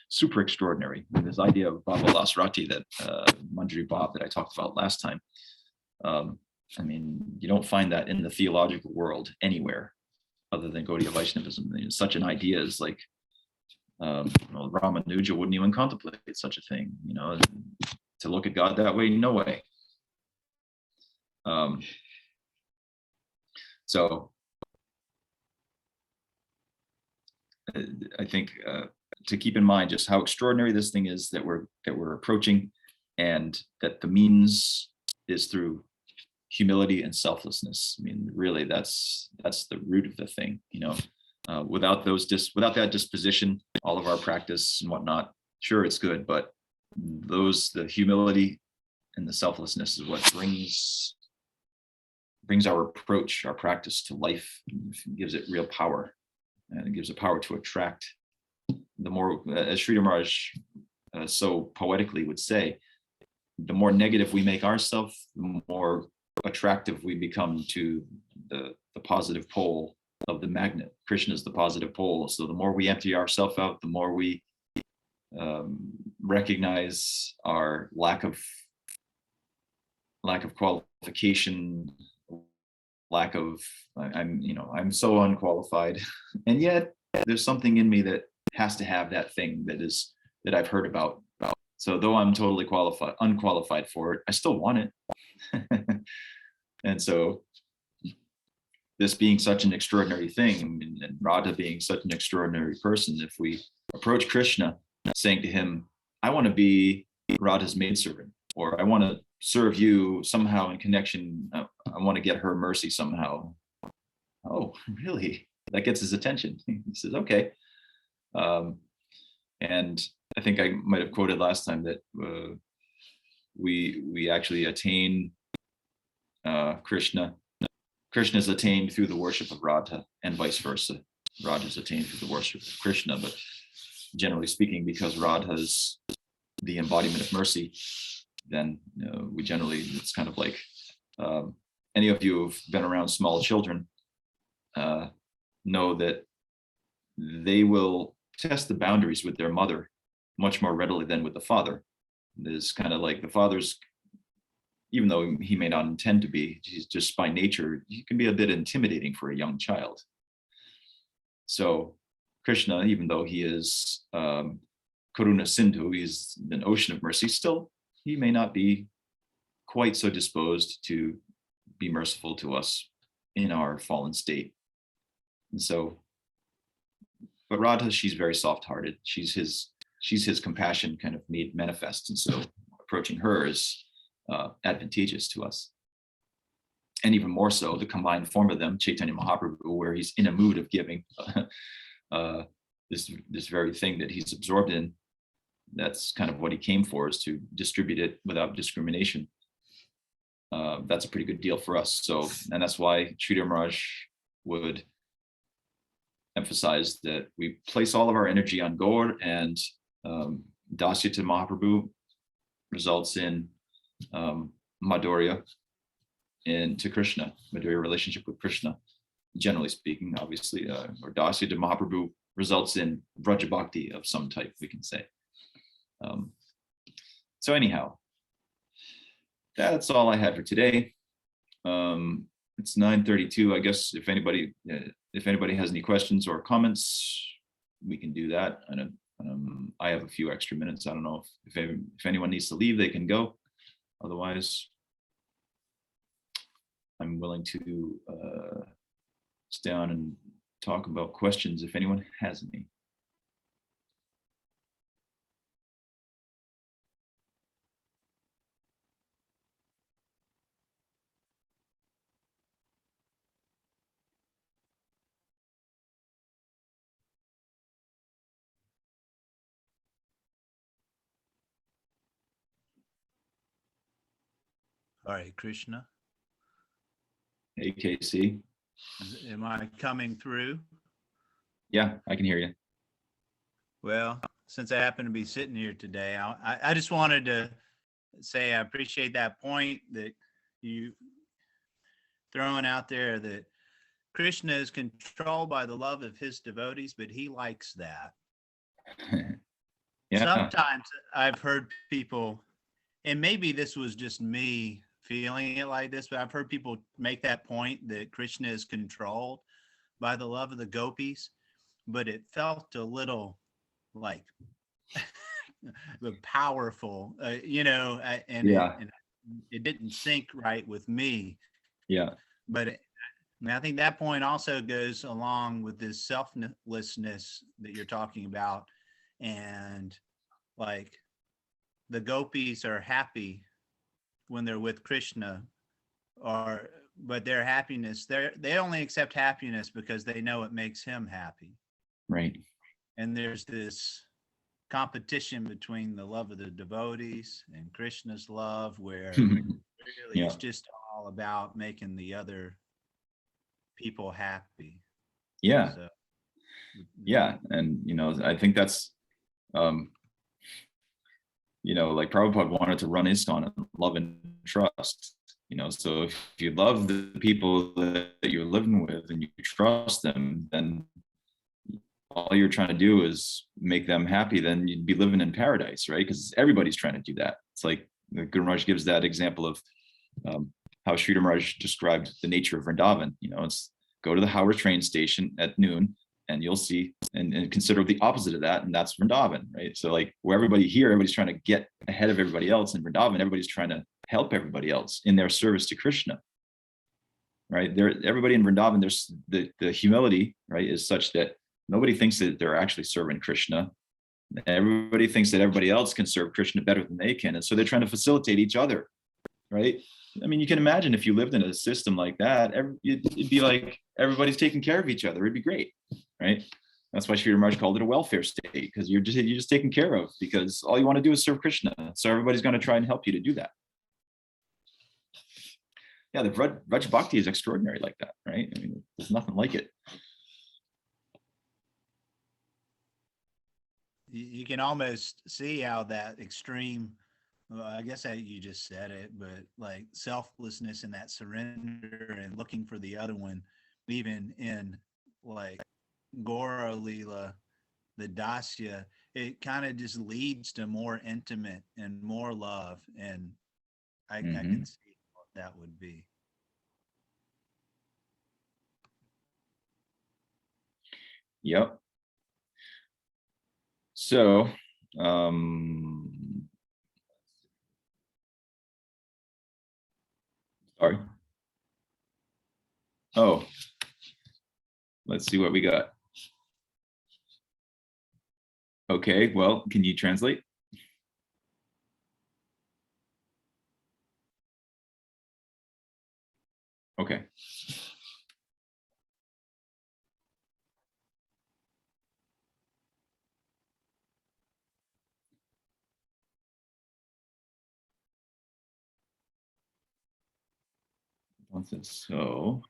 super extraordinary. And this idea of Bhava Lasrati that Manjari Bhav that I talked about last time, you don't find that in the theological world anywhere other than Gaudiya Vaishnavism. Such an idea is like, Ramanuja wouldn't even contemplate such a thing, to look at God that way, no way. So I think to keep in mind just how extraordinary this thing is that we're approaching, and that the means is through humility and selflessness. Really, that's the root of the thing. Without that disposition, all of our practice and whatnot, sure, it's good, but the humility and the selflessness is what brings our approach, our practice to life, gives it real power, and it gives it power to attract. The more, as Sri Maharaj so poetically would say, the more negative we make ourselves, the more attractive we become to the positive pole of the magnet. Krishna is the positive pole. So the more we empty ourselves out, the more we recognize our lack of qualification, lack of, I'm so unqualified, and yet there's something in me that has to have that thing that I've heard about. So though I'm totally unqualified for it, I still want it. And so this being such an extraordinary thing, and Radha being such an extraordinary person, if we approach Krishna saying to him, I want to be Radha's maidservant, or I want to serve you somehow in connection, I want to get her mercy somehow. Oh, really? That gets his attention. He says, okay. And I think I might have quoted last time that we actually attain Krishna. Krishna is attained through the worship of Radha, and vice versa. Radha is attained through the worship of Krishna, but generally speaking, because Radha is the embodiment of mercy, then we generally, it's kind of like any of you who've been around small children know that they will test the boundaries with their mother much more readily than with the father. It's kind of like the father's, even though he may not intend to be, he's just by nature, he can be a bit intimidating for a young child. So Krishna, even though he is Karuna Sindhu, he's an ocean of mercy, still he may not be quite so disposed to be merciful to us in our fallen state. And so, but Radha, she's very soft-hearted. She's his compassion kind of made manifest. And so approaching her is advantageous to us. And even more so, the combined form of them, Chaitanya Mahaprabhu, where he's in a mood of giving this very thing that he's absorbed in. That's kind of what he came for, is to distribute it without discrimination. That's a pretty good deal for us. So, and that's why Sridhar Maharaj would emphasize that we place all of our energy on Gaur, and Dasya to Mahaprabhu results in Madhurya and to Krishna, Madhurya relationship with Krishna, generally speaking, obviously, or Dasya to Mahaprabhu results in Bhava Bhakti of some type, we can say. So anyhow, that's all I had for today. It's 9:32. I guess if anybody has any questions or comments, we can do that. And I have a few extra minutes. I don't know if anyone needs to leave, they can go. Otherwise, I'm willing to stay on and talk about questions if anyone has any. Hare Krishna. Hey, KC. Am I coming through? Yeah, I can hear you. Well, since I happen to be sitting here today, I just wanted to say I appreciate that point that you throwing out there, that Krishna is controlled by the love of his devotees, but he likes that. Yeah. Sometimes I've heard people, and maybe this was just me feeling it like this, but I've heard people make that point that Krishna is controlled by the love of the Gopis, but it felt a little like the powerful, and it didn't sync right with me. Yeah. But I think that point also goes along with this selflessness that you're talking about, and like the Gopis are happy when they're with Krishna, but their happiness, they only accept happiness because they know it makes him happy. Right. And there's this competition between the love of the devotees and Krishna's love, where really it's just all about making the other people happy. Yeah. So, yeah. And, I think that's, like Prabhupada wanted to run ISKCON on love and trust. So if you love the people that you're living with and you trust them, then all you're trying to do is make them happy, then you'd be living in paradise, right? Because everybody's trying to do that. It's like Guru Maharaj gives that example of how Sri Maharaj described the nature of Vrindavan. It's go to the Howrah train station at noon and you'll see and consider the opposite of that, and that's Vrindavan, right? So like where everybody's trying to get ahead of everybody else. In Vrindavan, everybody's trying to help everybody else in their service to Krishna, right? Everybody in Vrindavan, there's the humility, right, is such that nobody thinks that they're actually serving Krishna. Everybody thinks that everybody else can serve Krishna better than they can. And so they're trying to facilitate each other, right? I mean, you can imagine if you lived in a system like that, it'd be like everybody's taking care of each other. It'd be great, right? That's why Sri Maharaj called it a welfare state, because you're just taken care of, because all you want to do is serve Krishna. So everybody's going to try and help you to do that. Yeah, the Bhava Bhakti is extraordinary like that, right? I mean, there's nothing like it. You can almost see how that extreme, well, I guess you just said it, but like selflessness and that surrender and looking for the other one, even in like Gora Leela, the Dasya, it kind of just leads to more intimate and more love. And I can see what that would be. Yep. So, sorry. Oh, let's see what we got. Okay, well, can you translate? Okay. So,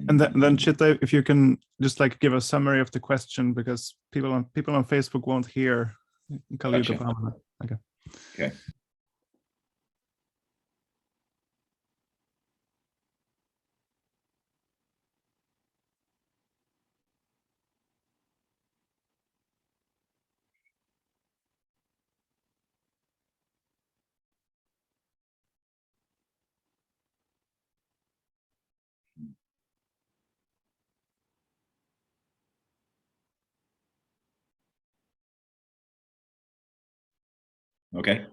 and then Citta, if you can just like give a summary of the question, because people on Facebook won't hear Kali-yuga Gotcha. Brahmana. Okay. Okay. Okay.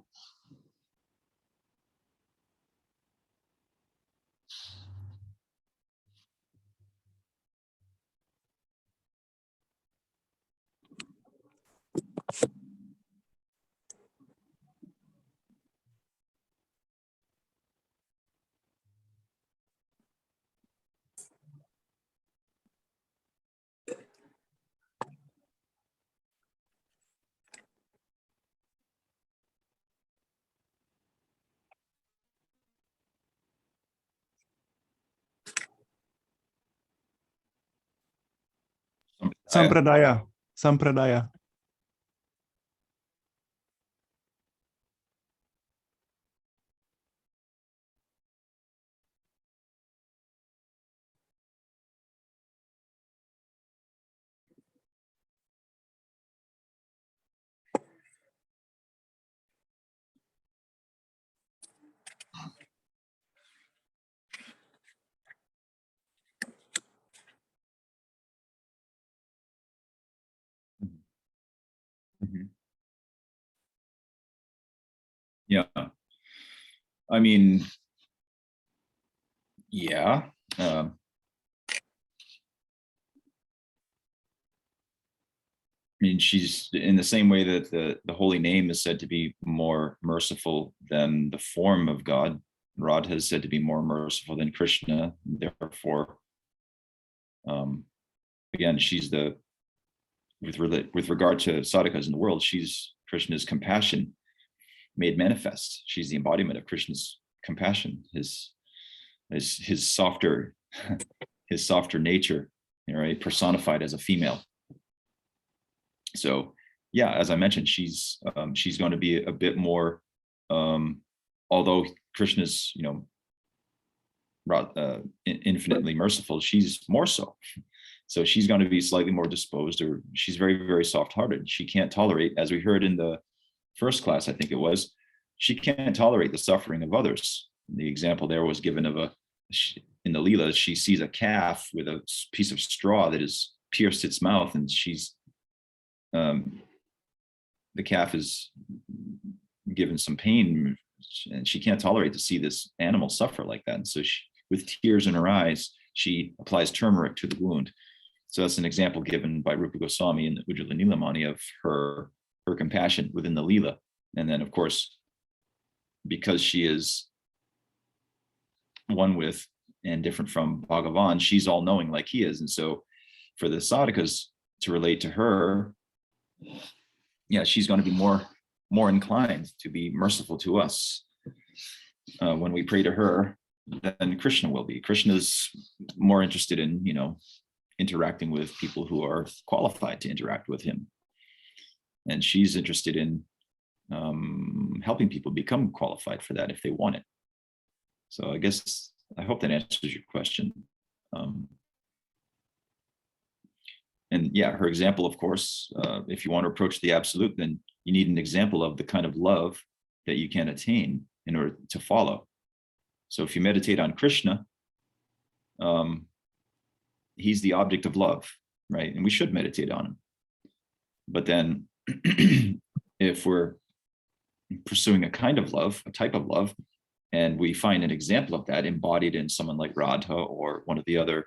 Sampradaya. Yeah. I mean, yeah. I mean, she's in the same way that the holy name is said to be more merciful than the form of God. Radha is said to be more merciful than Krishna. Therefore, again, she's with regard to sadhakas in the world, she's Krishna's compassion made manifest. She's the embodiment of Krishna's compassion, his softer his softer nature, right, personified as a female. So yeah, as I mentioned, she's going to be a bit more, although Krishna's, infinitely merciful, she's more so. So she's going to be slightly more disposed, or she's very, very soft-hearted. She can't tolerate, as we heard in the first class, I think it was, she can't tolerate the suffering of others. The example there was given of in the Leela, she sees a calf with a piece of straw that has pierced its mouth, and the calf is given some pain, and she can't tolerate to see this animal suffer like that. And so with tears in her eyes, she applies turmeric to the wound. So that's an example given by Rupa Goswami in the Ujjvala Nilamani of her compassion within the Leela. And then, of course, because she is one with and different from Bhagavan, she's all knowing like he is. And so for the sadhakas to relate to her, yeah, she's going to be more inclined to be merciful to us when we pray to her than Krishna will be. Krishna's more interested in, interacting with people who are qualified to interact with him. And she's interested in helping people become qualified for that if they want it. So I hope that answers your question. And yeah, her example, of course, if you want to approach the absolute, then you need an example of the kind of love that you can attain in order to follow. So if you meditate on Krishna, he's the object of love, right? And we should meditate on him. But then if we're pursuing a kind of love, a type of love, and we find an example of that embodied in someone like Radha or one of the other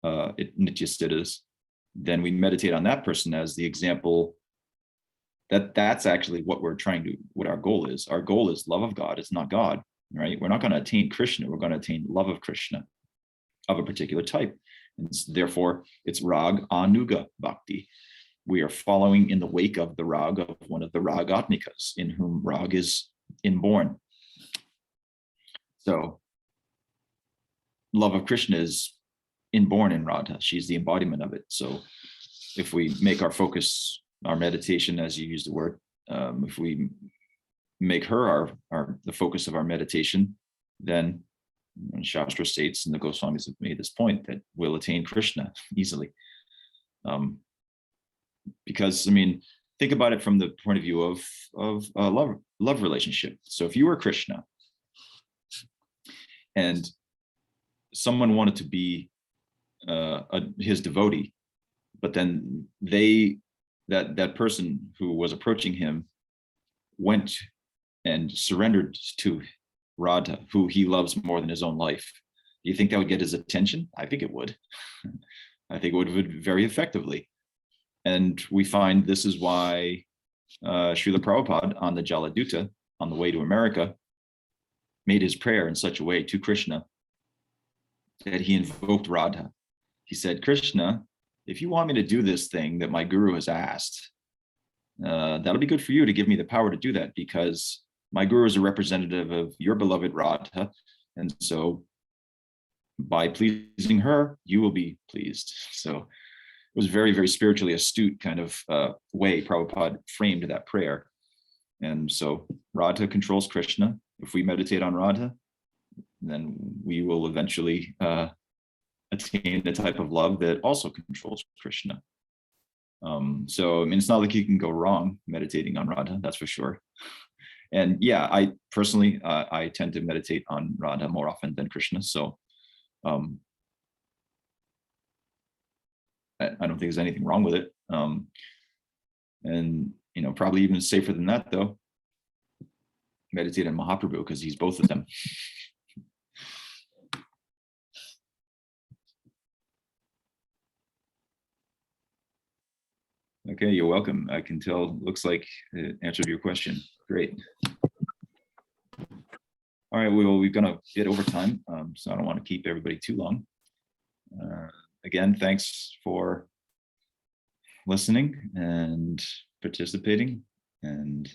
Nityasthitas, then we meditate on that person as the example. That's actually what our goal is. Our goal is love of God. It's not God, right? We're not going to attain Krishna. We're going to attain love of Krishna of a particular type. And therefore, it's Rag Anuga Bhakti. We are following in the wake of the Rag of one of the Ragatmikas, in whom Rag is inborn. So love of Krishna is inborn in Radha. She's the embodiment of it. So if we make our focus, our meditation, as you use the word, if we make her the focus of our meditation, then Shastra states, and the Goswamis have made this point, that we'll attain Krishna easily. Because, think about it from the point of view of a love relationship. So if you were Krishna and someone wanted to be his devotee, but then that person who was approaching him went and surrendered to Radha, who he loves more than his own life, do you think that would get his attention? I think it would. I think it would very effectively. And we find this is why Srila Prabhupada on the Jaladuta, on the way to America, made his prayer in such a way to Krishna that he invoked Radha. He said, Krishna, if you want me to do this thing that my guru has asked, that'll be good for you to give me the power to do that, because my guru is a representative of your beloved Radha. And so by pleasing her, you will be pleased. So it was very, very spiritually astute kind of way Prabhupada framed that prayer. And so Radha controls Krishna. If we meditate on Radha, then we will eventually attain the type of love that also controls Krishna. So, it's not like you can go wrong meditating on Radha, that's for sure. And yeah, I personally, I tend to meditate on Radha more often than Krishna. So I don't think there's anything wrong with it. And, probably even safer than that, though, meditate on Mahaprabhu, because he's both of them. Okay, you're welcome. I can tell, looks like it answered your question. Great. All right, we're gonna get over time, so I don't want to keep everybody too long. Again, thanks for listening and participating. And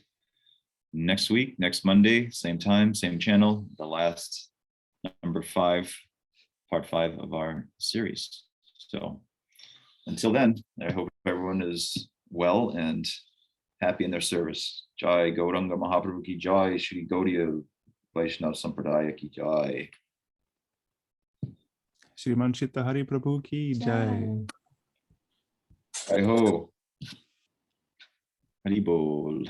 next week, next Monday, same time, same channel, the last number 5, part 5 of our series. So until then, I hope everyone is well and happy in their service. Jai Gauranga Mahaprabhu ki Jai, Shri Gaudiya Vaishnav Sampradaya ki Jai. Shriman Citta Hari Prabhu ki jai. Jai ho. Hari bol.